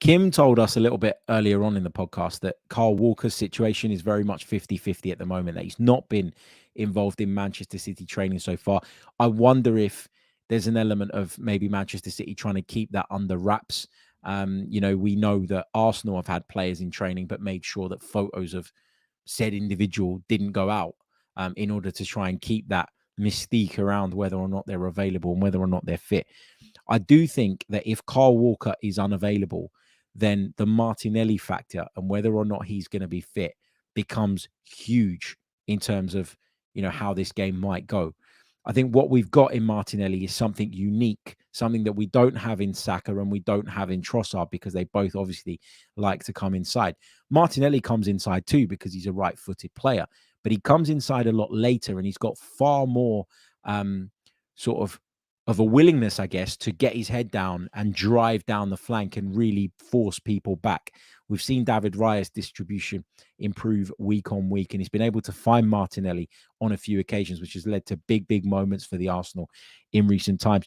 Kim told us a little bit earlier on in the podcast that Kyle Walker's situation is very much 50-50 at the moment, that he's not been involved in Manchester City training so far. I wonder if there's an element of maybe Manchester City trying to keep that under wraps. You know, we know that Arsenal have had players in training, but made sure that photos of said individual didn't go out in order to try and keep that mystique around whether or not they're available and whether or not they're fit. I do think that if Kyle Walker is unavailable, then the Martinelli factor and whether or not he's going to be fit becomes huge in terms of, you know, how this game might go. I think what we've got in Martinelli is something unique, something that we don't have in Saka and we don't have in Trossard, because they both obviously like to come inside. Martinelli comes inside too because he's a right-footed player, but he comes inside a lot later, and he's got far more sort of a willingness, I guess, to get his head down and drive down the flank and really force people back. We've seen David Raya's distribution improve week on week, and he's been able to find Martinelli on a few occasions, which has led to big, big moments for the Arsenal in recent times.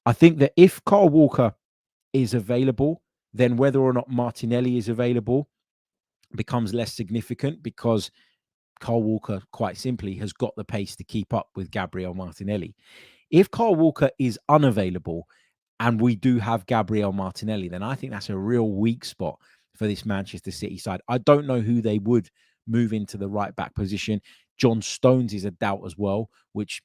I think that if Kyle Walker is available, then whether or not Martinelli is available becomes less significant, because Kyle Walker, quite simply, has got the pace to keep up with Gabriel Martinelli. If Kyle Walker is unavailable and we do have Gabriel Martinelli, then I think that's a real weak spot for this Manchester City side. I don't know who they would move into the right back position. John Stones is a doubt as well, which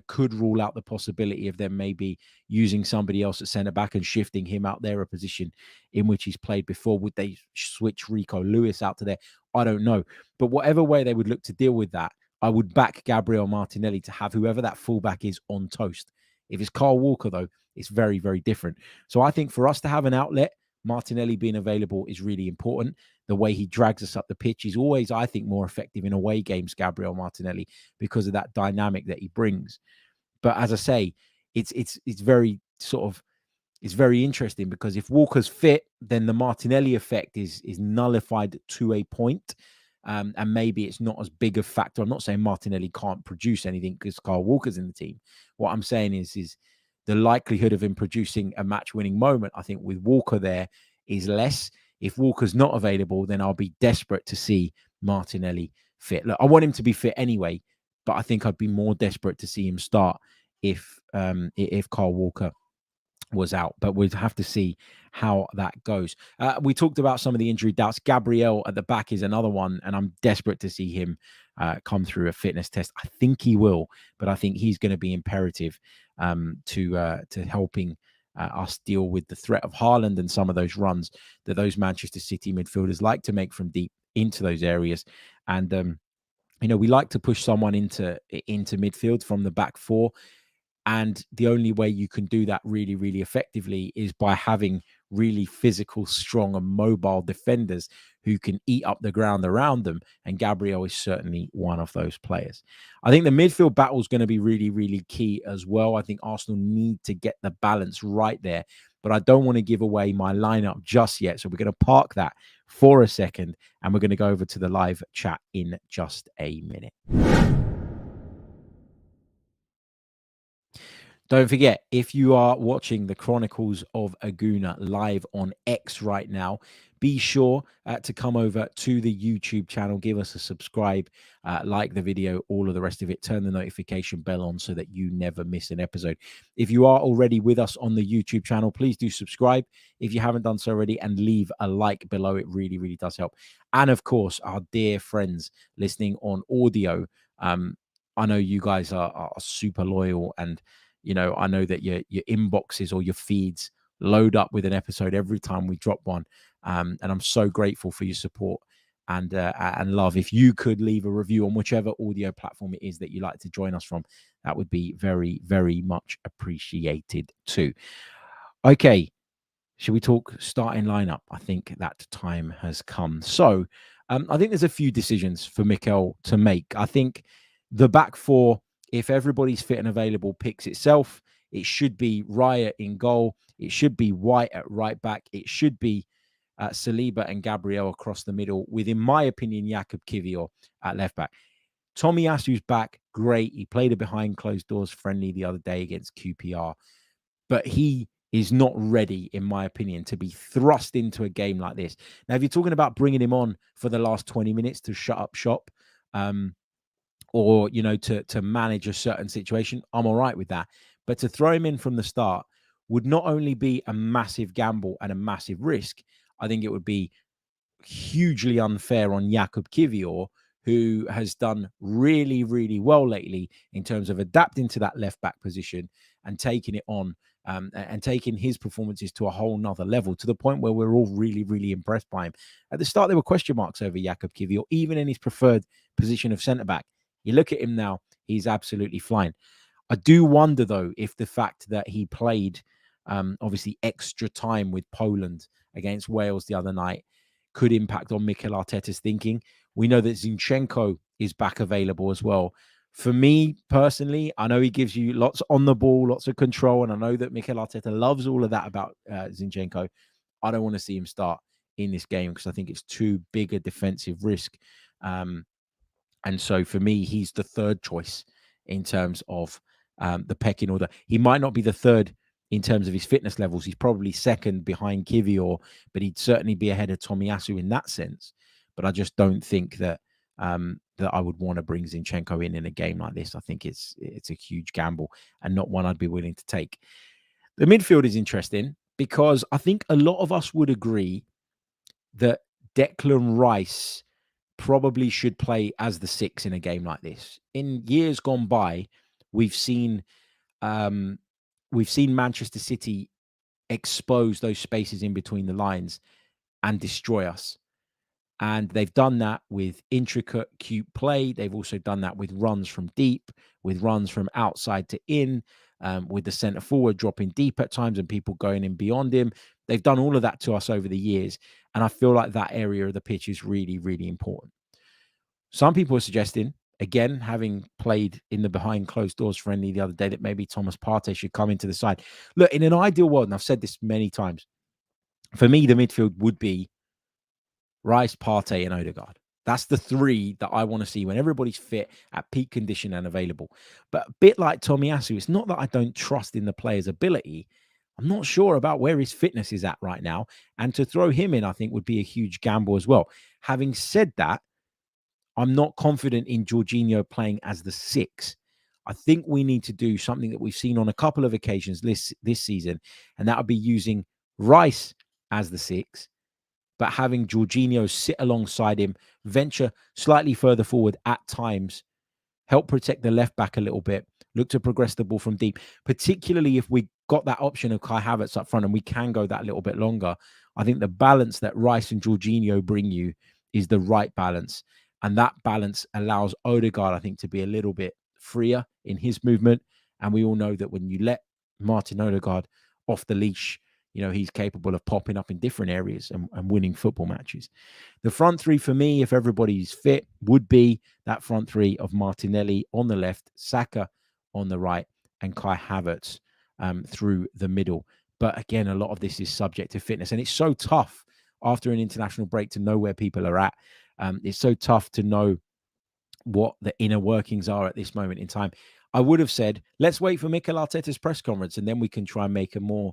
could rule out the possibility of them maybe using somebody else at centre back and shifting him out there, a position in which he's played before. Would they switch Rico Lewis out to there? I don't know. But whatever way they would look to deal with that, I would back Gabriel Martinelli to have whoever that fullback is on toast. If it's Kyle Walker, though, it's very, very different. So I think for us to have an outlet, Martinelli being available is really important. The way he drags us up the pitch, he's always, I think, more effective in away games, Gabriel Martinelli, because of that dynamic that he brings. But as I say, it's very it's very interesting, because if Walker's fit, then the Martinelli effect is nullified to a point. And maybe it's not as big a factor. I'm not saying Martinelli can't produce anything because Kyle Walker's in the team. What I'm saying is the likelihood of him producing a match-winning moment, I think, with Walker there is less. If Walker's not available, then I'll be desperate to see Martinelli fit. Look, I want him to be fit anyway, but I think I'd be more desperate to see him start if Kyle Walker was out. But we'd have to see how that goes. We talked about some of the injury doubts. Gabriel at the back is another one, and I'm desperate to see him come through a fitness test. I think he will, but I think he's going to be imperative to helping us deal with the threat of Haaland and some of those runs that those Manchester City midfielders like to make from deep into those areas. And we like to push someone into midfield from the back four. And the only way you can do that really, really effectively is by having really physical, strong and mobile defenders who can eat up the ground around them. And Gabriel is certainly one of those players. I think the midfield battle is going to be really, really key as well. I think Arsenal need to get the balance right there. But I don't want to give away my lineup just yet. So we're going to park that for a second. And we're going to go over to the live chat in just a minute. Don't forget, if you are watching the Chronicles of Aguna live on X right now, be sure to come over to the YouTube channel, give us a subscribe, like the video, all of the rest of it, turn the notification bell on so that you never miss an episode. If you are already with us on the YouTube channel, please do subscribe if you haven't done so already, and leave a like below. It really, really does help. And of course, our dear friends listening on audio, I know you guys are super loyal, and I know that your inboxes or your feeds load up with an episode every time we drop one. And I'm so grateful for your support and love. If you could leave a review on whichever audio platform it is that you like to join us from, that would be very, very much appreciated too. Okay, should we talk starting lineup? I think that time has come. So I think there's a few decisions for Mikel to make. I think the back four, if everybody's fit and available, picks itself. It should be Raya in goal. It should be White at right back. It should be Saliba and Gabriel across the middle, with, in my opinion, Jakub Kiwior at left back. Tomiyasu's back, great. He played a behind closed doors friendly the other day against QPR, but he is not ready, in my opinion, to be thrust into a game like this. Now, if you're talking about bringing him on for the last 20 minutes to shut up shop, or to manage a certain situation, I'm all right with that. But to throw him in from the start would not only be a massive gamble and a massive risk, I think it would be hugely unfair on Jakub Kiwior, who has done really, really well lately in terms of adapting to that left back position and taking it on, and taking his performances to a whole nother level, to the point where we're all really, really impressed by him. At the start, there were question marks over Jakub Kiwior, even in his preferred position of centre back. You look at him now, he's absolutely flying. I do wonder, though, if the fact that he played, obviously, extra time with Poland against Wales the other night could impact on Mikel Arteta's thinking. We know that Zinchenko is back available as well. For me, personally, I know he gives you lots on the ball, lots of control, and I know that Mikel Arteta loves all of that about Zinchenko. I don't want to see him start in this game because I think it's too big a defensive risk. And so for me, he's the third choice in terms of the pecking order. He might not be the third in terms of his fitness levels. He's probably second behind Kiwior, but he'd certainly be ahead of Tomiyasu in that sense. But I just don't think that that I would want to bring Zinchenko in a game like this. I think it's a huge gamble and not one I'd be willing to take. The midfield is interesting because I think a lot of us would agree that Declan Rice probably should play as the 6 in a game like this. In years gone by, we've seen Manchester City expose those spaces in between the lines and destroy us. And they've done that with intricate, cute play. They've also done that with runs from deep, with runs from outside to in, with the centre forward dropping deep at times and people going in beyond him. They've done all of that to us over the years. And I feel like that area of the pitch is really, really important. Some people are suggesting, again, having played in the behind closed doors friendly the other day, that maybe Thomas Partey should come into the side. Look, in an ideal world, and I've said this many times, for me, the midfield would be Rice, Partey, and Odegaard. That's the three that I want to see when everybody's fit, at peak condition and available. But a bit like Tomiyasu, it's not that I don't trust in the player's ability. I'm not sure about where his fitness is at right now. And to throw him in, I think, would be a huge gamble as well. Having said that, I'm not confident in Jorginho playing as the 6. I think we need to do something that we've seen on a couple of occasions this season, and that would be using Rice as the 6, but having Jorginho sit alongside him, venture slightly further forward at times, help protect the left back a little bit, look to progress the ball from deep, particularly if we got that option of Kai Havertz up front and we can go that little bit longer. I think the balance that Rice and Jorginho bring you is the right balance. And that balance allows Odegaard, I think, to be a little bit freer in his movement. And we all know that when you let Martin Odegaard off the leash, he's capable of popping up in different areas and winning football matches. The front three for me, if everybody's fit, would be that front three of Martinelli on the left, Saka on the right, and Kai Havertz through the middle. But again, a lot of this is subject to fitness. And it's so tough after an international break to know where people are at. It's so tough to know what the inner workings are at this moment in time. I would have said, let's wait for Mikel Arteta's press conference and then we can try and make a more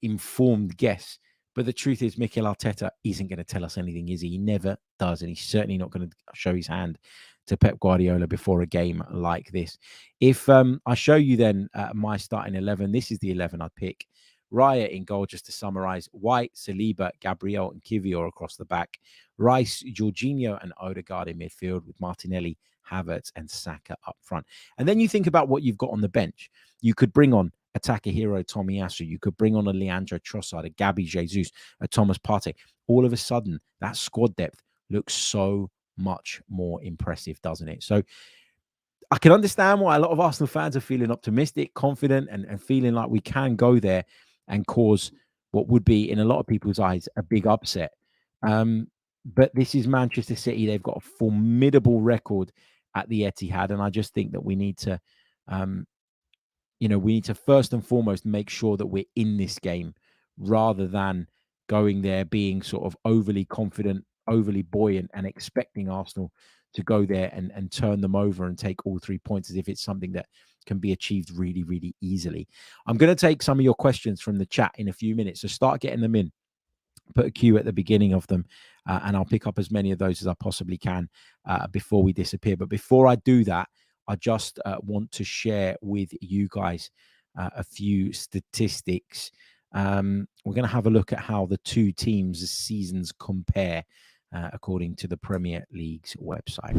informed guess. But the truth is, Mikel Arteta isn't going to tell us anything, is he? He never does. And he's certainly not going to show his hand to Pep Guardiola before a game like this. If I show you then my starting 11, this is the 11 I'd pick. Raya in goal, just to summarize. White, Saliba, Gabriel, and Kivior across the back. Rice, Jorginho, and Odegaard in midfield with Martinelli, Havertz, and Saka up front. And then you think about what you've got on the bench. You could bring on attacker hero Tomiyasu. You could bring on a Leandro Trossard, a Gabi Jesus, a Thomas Partey. All of a sudden, that squad depth looks so much more impressive, doesn't it? So I can understand why a lot of Arsenal fans are feeling optimistic, confident, and feeling like we can go there and cause what would be, in a lot of people's eyes, a big upset. But this is Manchester City. They've got a formidable record at the Etihad. And I just think that we need to, first and foremost make sure that we're in this game rather than going there being sort of overly confident, overly buoyant and expecting Arsenal to go there and turn them over and take all 3 points as if it's something that can be achieved really, really easily. I'm going to take some of your questions from the chat in a few minutes. So start getting them in. Put a queue at the beginning of them and I'll pick up as many of those as I possibly can before we disappear. But before I do that, I just want to share with you guys a few statistics. We're going to have a look at how the two teams' seasons compare according to the Premier League's website.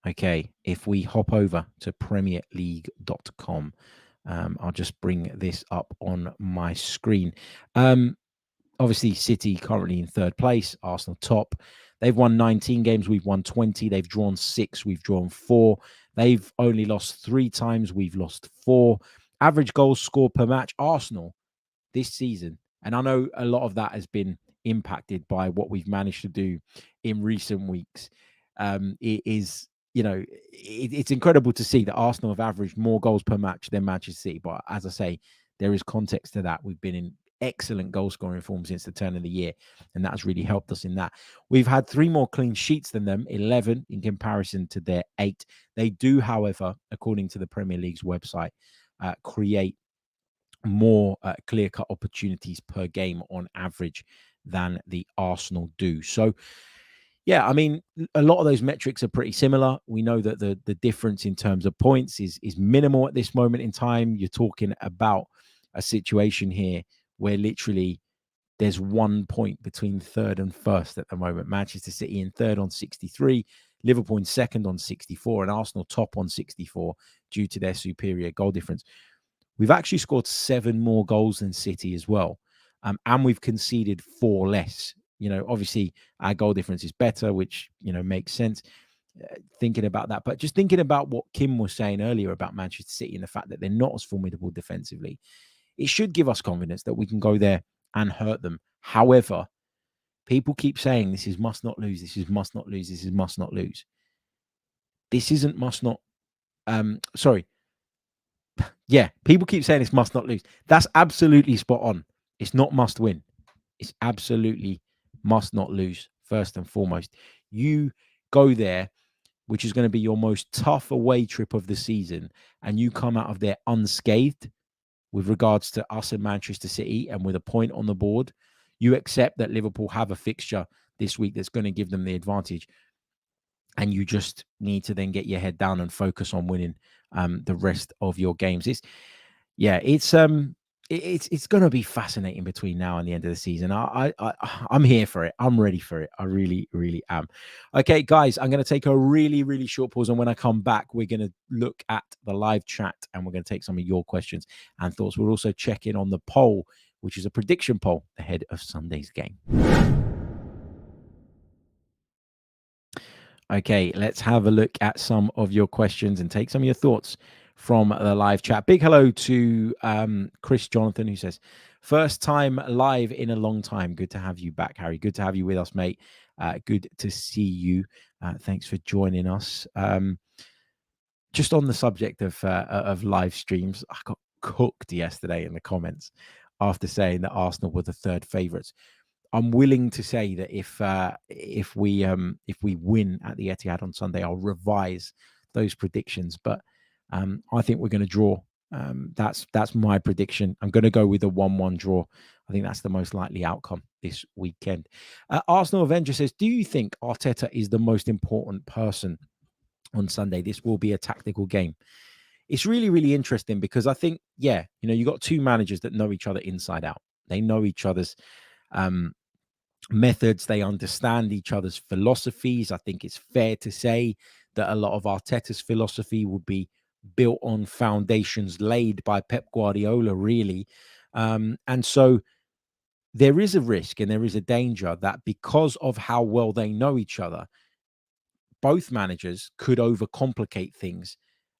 Okay, if we hop over to premierleague.com, I'll just bring this up on my screen. Obviously, City currently in third place, Arsenal top. They've won 19 games, we've won 20. They've drawn 6, we've drawn 4. They've only lost 3 times, we've lost 4. Average goals scored per match, Arsenal this season. And I know a lot of that has been impacted by what we've managed to do in recent weeks. It is, it's incredible to see that Arsenal have averaged more goals per match than Manchester City. But as I say, there is context to that. We've been in excellent goal scoring form since the turn of the year, and that has really helped us in that. We've had 3 more clean sheets than them, 11 in comparison to their 8. They do, however, according to the Premier League's website, create more clear-cut opportunities per game on average than the Arsenal do. So, yeah, I mean, a lot of those metrics are pretty similar. We know that the difference in terms of points is minimal at this moment in time. You're talking about a situation here where literally there's 1 point between third and first at the moment. Manchester City in third on 63, Liverpool in second on 64 and Arsenal top on 64 due to their superior goal difference. We've actually scored 7 more goals than City as well. And we've conceded 4 less. Obviously our goal difference is better, which, makes sense thinking about that. But just thinking about what Kim was saying earlier about Manchester City and the fact that they're not as formidable defensively, it should give us confidence that we can go there and hurt them. However, people keep saying this is must not lose, this is must not lose, this is must not lose. This isn't must not, yeah, people keep saying it's must not lose. That's absolutely spot on. It's not must win. It's absolutely must not lose, first and foremost. You go there, which is going to be your most tough away trip of the season, and you come out of there unscathed with regards to us and Manchester City and with a point on the board. You accept that Liverpool have a fixture this week that's going to give them the advantage, and you just need to then get your head down and focus on winning the rest of your games. It's going to be fascinating between now and the end of the season. I'm here for it. I'm ready for it. I really, really am. Okay, guys, I'm going to take a really, really short pause. And when I come back, we're going to look at the live chat and we're going to take some of your questions and thoughts. We'll also check in on the poll, which is a prediction poll ahead of Sunday's game. Okay, let's have a look at some of your questions and take some of your thoughts from the live chat. Big hello to Chris Jonathan, who says, first time live in a long time. Good to have you back, Harry. Good to have you with us, mate. Good to see you. Thanks for joining us. Just on the subject of live streams, I got cooked yesterday in the comments after saying that Arsenal were the third favourites. I'm willing to say that if we win at the Etihad on Sunday, I'll revise those predictions. But I think we're going to draw. That's my prediction. I'm going to go with a 1-1 draw. I think that's the most likely outcome this weekend. Arsenal Avenger says, do you think Arteta is the most important person on Sunday? This will be a tactical game. It's really, really interesting because I think, you got 2 managers that know each other inside out. They know each other's methods. They understand each other's philosophies. I think it's fair to say that a lot of Arteta's philosophy would be built on foundations laid by Pep Guardiola, really. And so there is a risk and there is a danger that because of how well they know each other, both managers could overcomplicate things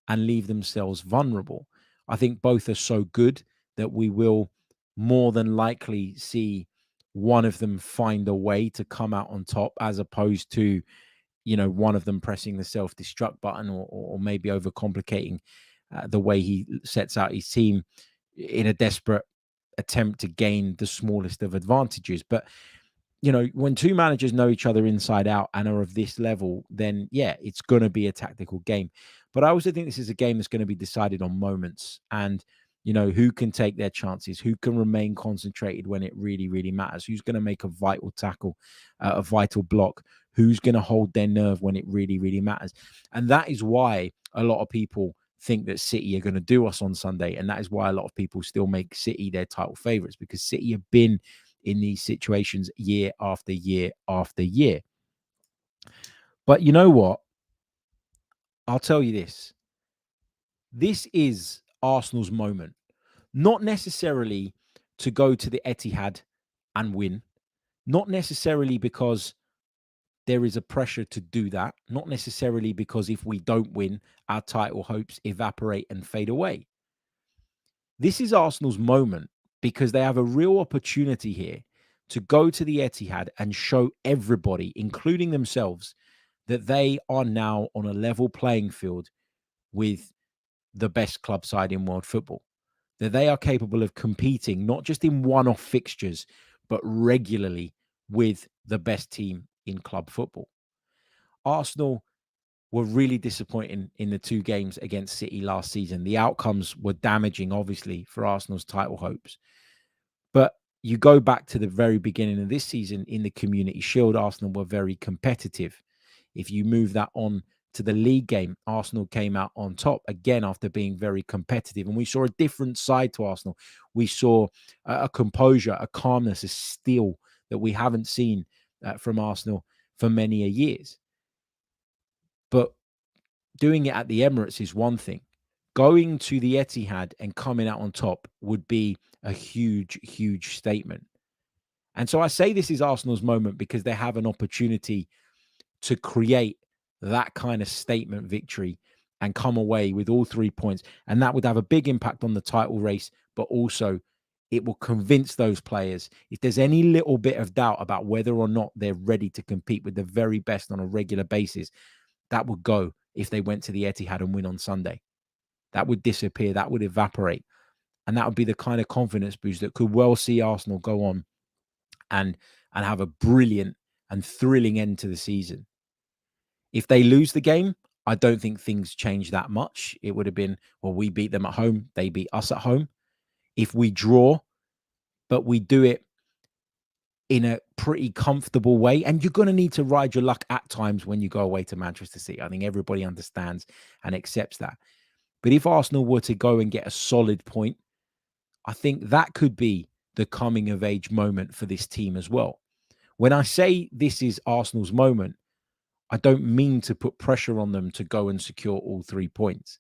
and leave themselves vulnerable. I think both are so good that we will more than likely see one of them find a way to come out on top, as opposed to, one of them pressing the self-destruct button or maybe overcomplicating the way he sets out his team in a desperate attempt to gain the smallest of advantages. But, when 2 managers know each other inside out and are of this level, then, it's going to be a tactical game. But I also think this is a game that's going to be decided on moments and, who can take their chances, who can remain concentrated when it really, really matters, who's going to make a vital tackle, a vital block, who's going to hold their nerve when it really, really matters. And that is why a lot of people think that City are going to do us on Sunday. And that is why a lot of people still make City their title favourites, because City have been in these situations year after year after year. But you know what? I'll tell you this. This is Arsenal's moment. Not necessarily to go to the Etihad and win. Not necessarily because there is a pressure to do that. Not necessarily because if we don't win, our title hopes evaporate and fade away. This is Arsenal's moment because they have a real opportunity here to go to the Etihad and show everybody, including themselves, that they are now on a level playing field with the best club side in world football. That they are capable of competing, not just in one-off fixtures, but regularly with the best team in club football. Arsenal were really disappointing in the 2 games against City last season. The outcomes were damaging, obviously, for Arsenal's title hopes. But you go back to the very beginning of this season in the Community Shield, Arsenal were very competitive. If you move that on to the league game, Arsenal came out on top again after being very competitive. And we saw a different side to Arsenal. We saw a composure, a calmness, a steel that we haven't seen from Arsenal for many years. But doing it at the Emirates is one thing. Going to the Etihad and coming out on top would be a huge, huge statement. And so I say this is Arsenal's moment because they have an opportunity to create that kind of statement victory and come away with all 3 points. And that would have a big impact on the title race, but also it will convince those players, if there's any little bit of doubt about whether or not they're ready to compete with the very best on a regular basis, that would go if they went to the Etihad and win on Sunday. That would disappear. That would evaporate. And that would be the kind of confidence boost that could well see Arsenal go on and have a brilliant and thrilling end to the season. If they lose the game, I don't think things change that much. It would have been, well, we beat them at home, they beat us at home. If we draw, but we do it in a pretty comfortable way, and you're going to need to ride your luck at times when you go away to Manchester City. I think everybody understands and accepts that. But if Arsenal were to go and get a solid point, I think that could be the coming of age moment for this team as well. When I say this is Arsenal's moment, I don't mean to put pressure on them to go and secure all 3 points.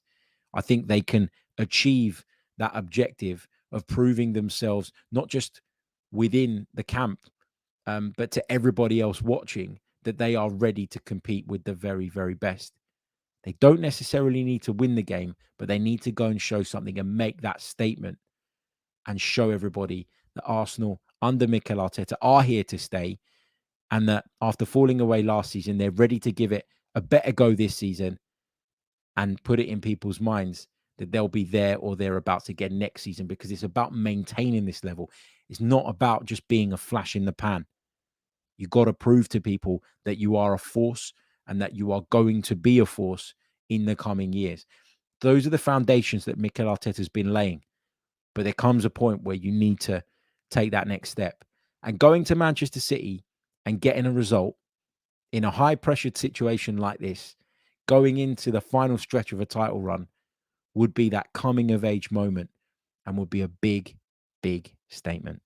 I think they can achieve that objective of proving themselves, not just within the camp, but to everybody else watching, that they are ready to compete with the very, very best. They don't necessarily need to win the game, but they need to go and show something and make that statement and show everybody that Arsenal under Mikel Arteta are here to stay, and that after falling away last season, they're ready to give it a better go this season and put it in people's minds that they'll be there or thereabouts again next season, because it's about maintaining this level. It's not about just being a flash in the pan. You've got to prove to people that you are a force and that you are going to be a force in the coming years. Those are the foundations that Mikel Arteta has been laying. But there comes a point where you need to take that next step. And going to Manchester City and getting a result in a high-pressured situation like this, going into the final stretch of a title run, would be that coming-of-age moment and would be a big, big statement.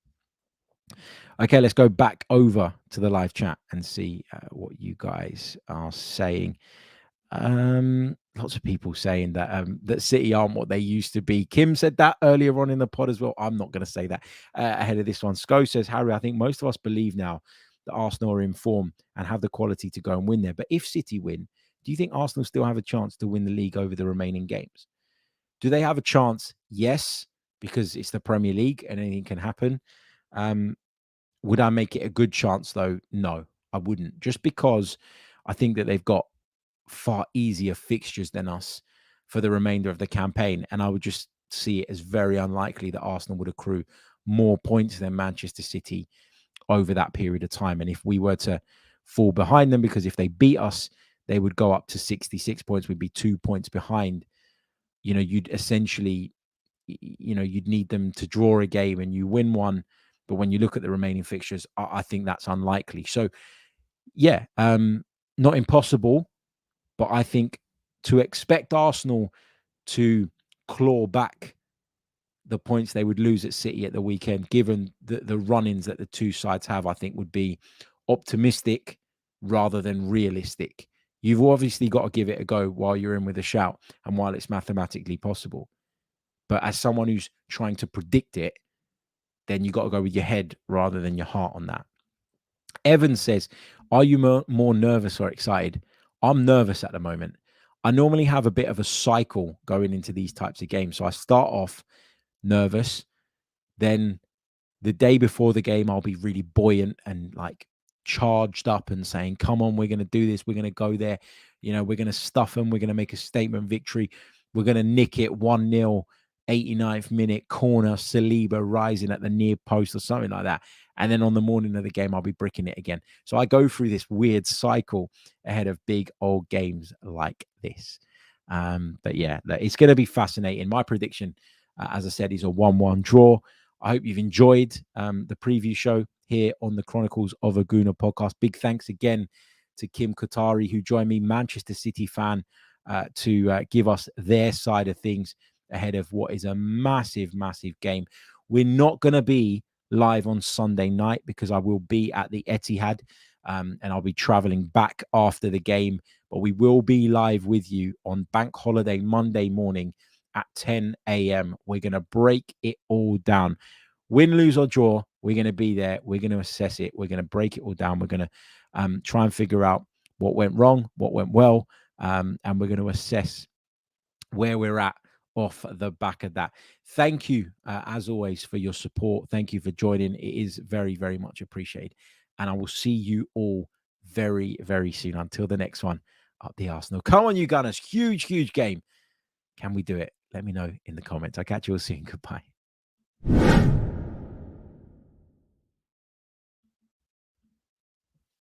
Okay, let's go back over to the live chat and see what you guys are saying. Lots of people saying that that City aren't what they used to be. Kim said that earlier on in the pod as well. I'm not going to say that ahead of this one. Sco says, Harry, I think most of us believe now that Arsenal are in form and have the quality to go and win there. But if City win, do you think Arsenal still have a chance to win the league over the remaining games? Do they have a chance? Yes, because it's the Premier League and anything can happen. Would I make it a good chance, though? No, I wouldn't. Just because I think that they've got far easier fixtures than us for the remainder of the campaign. And I would just see it as very unlikely that Arsenal would accrue more points than Manchester City over that period of time. And if we were to fall behind them, because if they beat us, they would go up to 66 points, we'd be 2 points behind. You know, you'd essentially, you'd need them to draw a game and you win one. But when you look at the remaining fixtures, I think that's unlikely. So, yeah, not impossible. But I think to expect Arsenal to claw back the points they would lose at City at the weekend, given the run-ins that the two sides have, I think would be optimistic rather than realistic. You've obviously got to give it a go while you're in with a shout and while it's mathematically possible. But as someone who's trying to predict it, then you got to go with your head rather than your heart on that. Evan says, are you more nervous or excited? I'm nervous at the moment. I normally have a bit of a cycle going into these types of games. So I start off nervous. Then the day before the game, I'll be really buoyant and like charged up and saying, come on, we're going to do this. We're going to go there. You know, we're going to stuff them. We're going to make a statement victory. We're going to nick it 1-0, 89th minute, corner, Saliba rising at the near post or something like that. And then on the morning of the game, I'll be bricking it again. So I go through this weird cycle ahead of big old games like this. But yeah, it's going to be fascinating. My prediction, as I said, is a 1-1 draw. I hope you've enjoyed the preview show here on the Chronicles of a Gooner podcast. Big thanks again to Kim Kothari, who joined me, Manchester City fan, to give us their side of things ahead of what is a massive, massive game. We're not going to be live on Sunday night because I will be at the Etihad and I'll be traveling back after the game but we will be live with you on Bank Holiday Monday morning at 10 a.m. We're going to break it all down. Win, lose, or draw, we're going to be there. We're going to assess it. We're going to break it all down. We're going to try and figure out what went wrong, what went well, and we're going to assess where we're at off the back of that. Thank you, as always, for your support. Thank you for joining. It is very, very much appreciated. And I will see you all very, very soon. Until the next one, up the Arsenal. Come on, you Gunners. Huge, huge game. Can we do it? Let me know in the comments. I'll catch you all soon. Goodbye.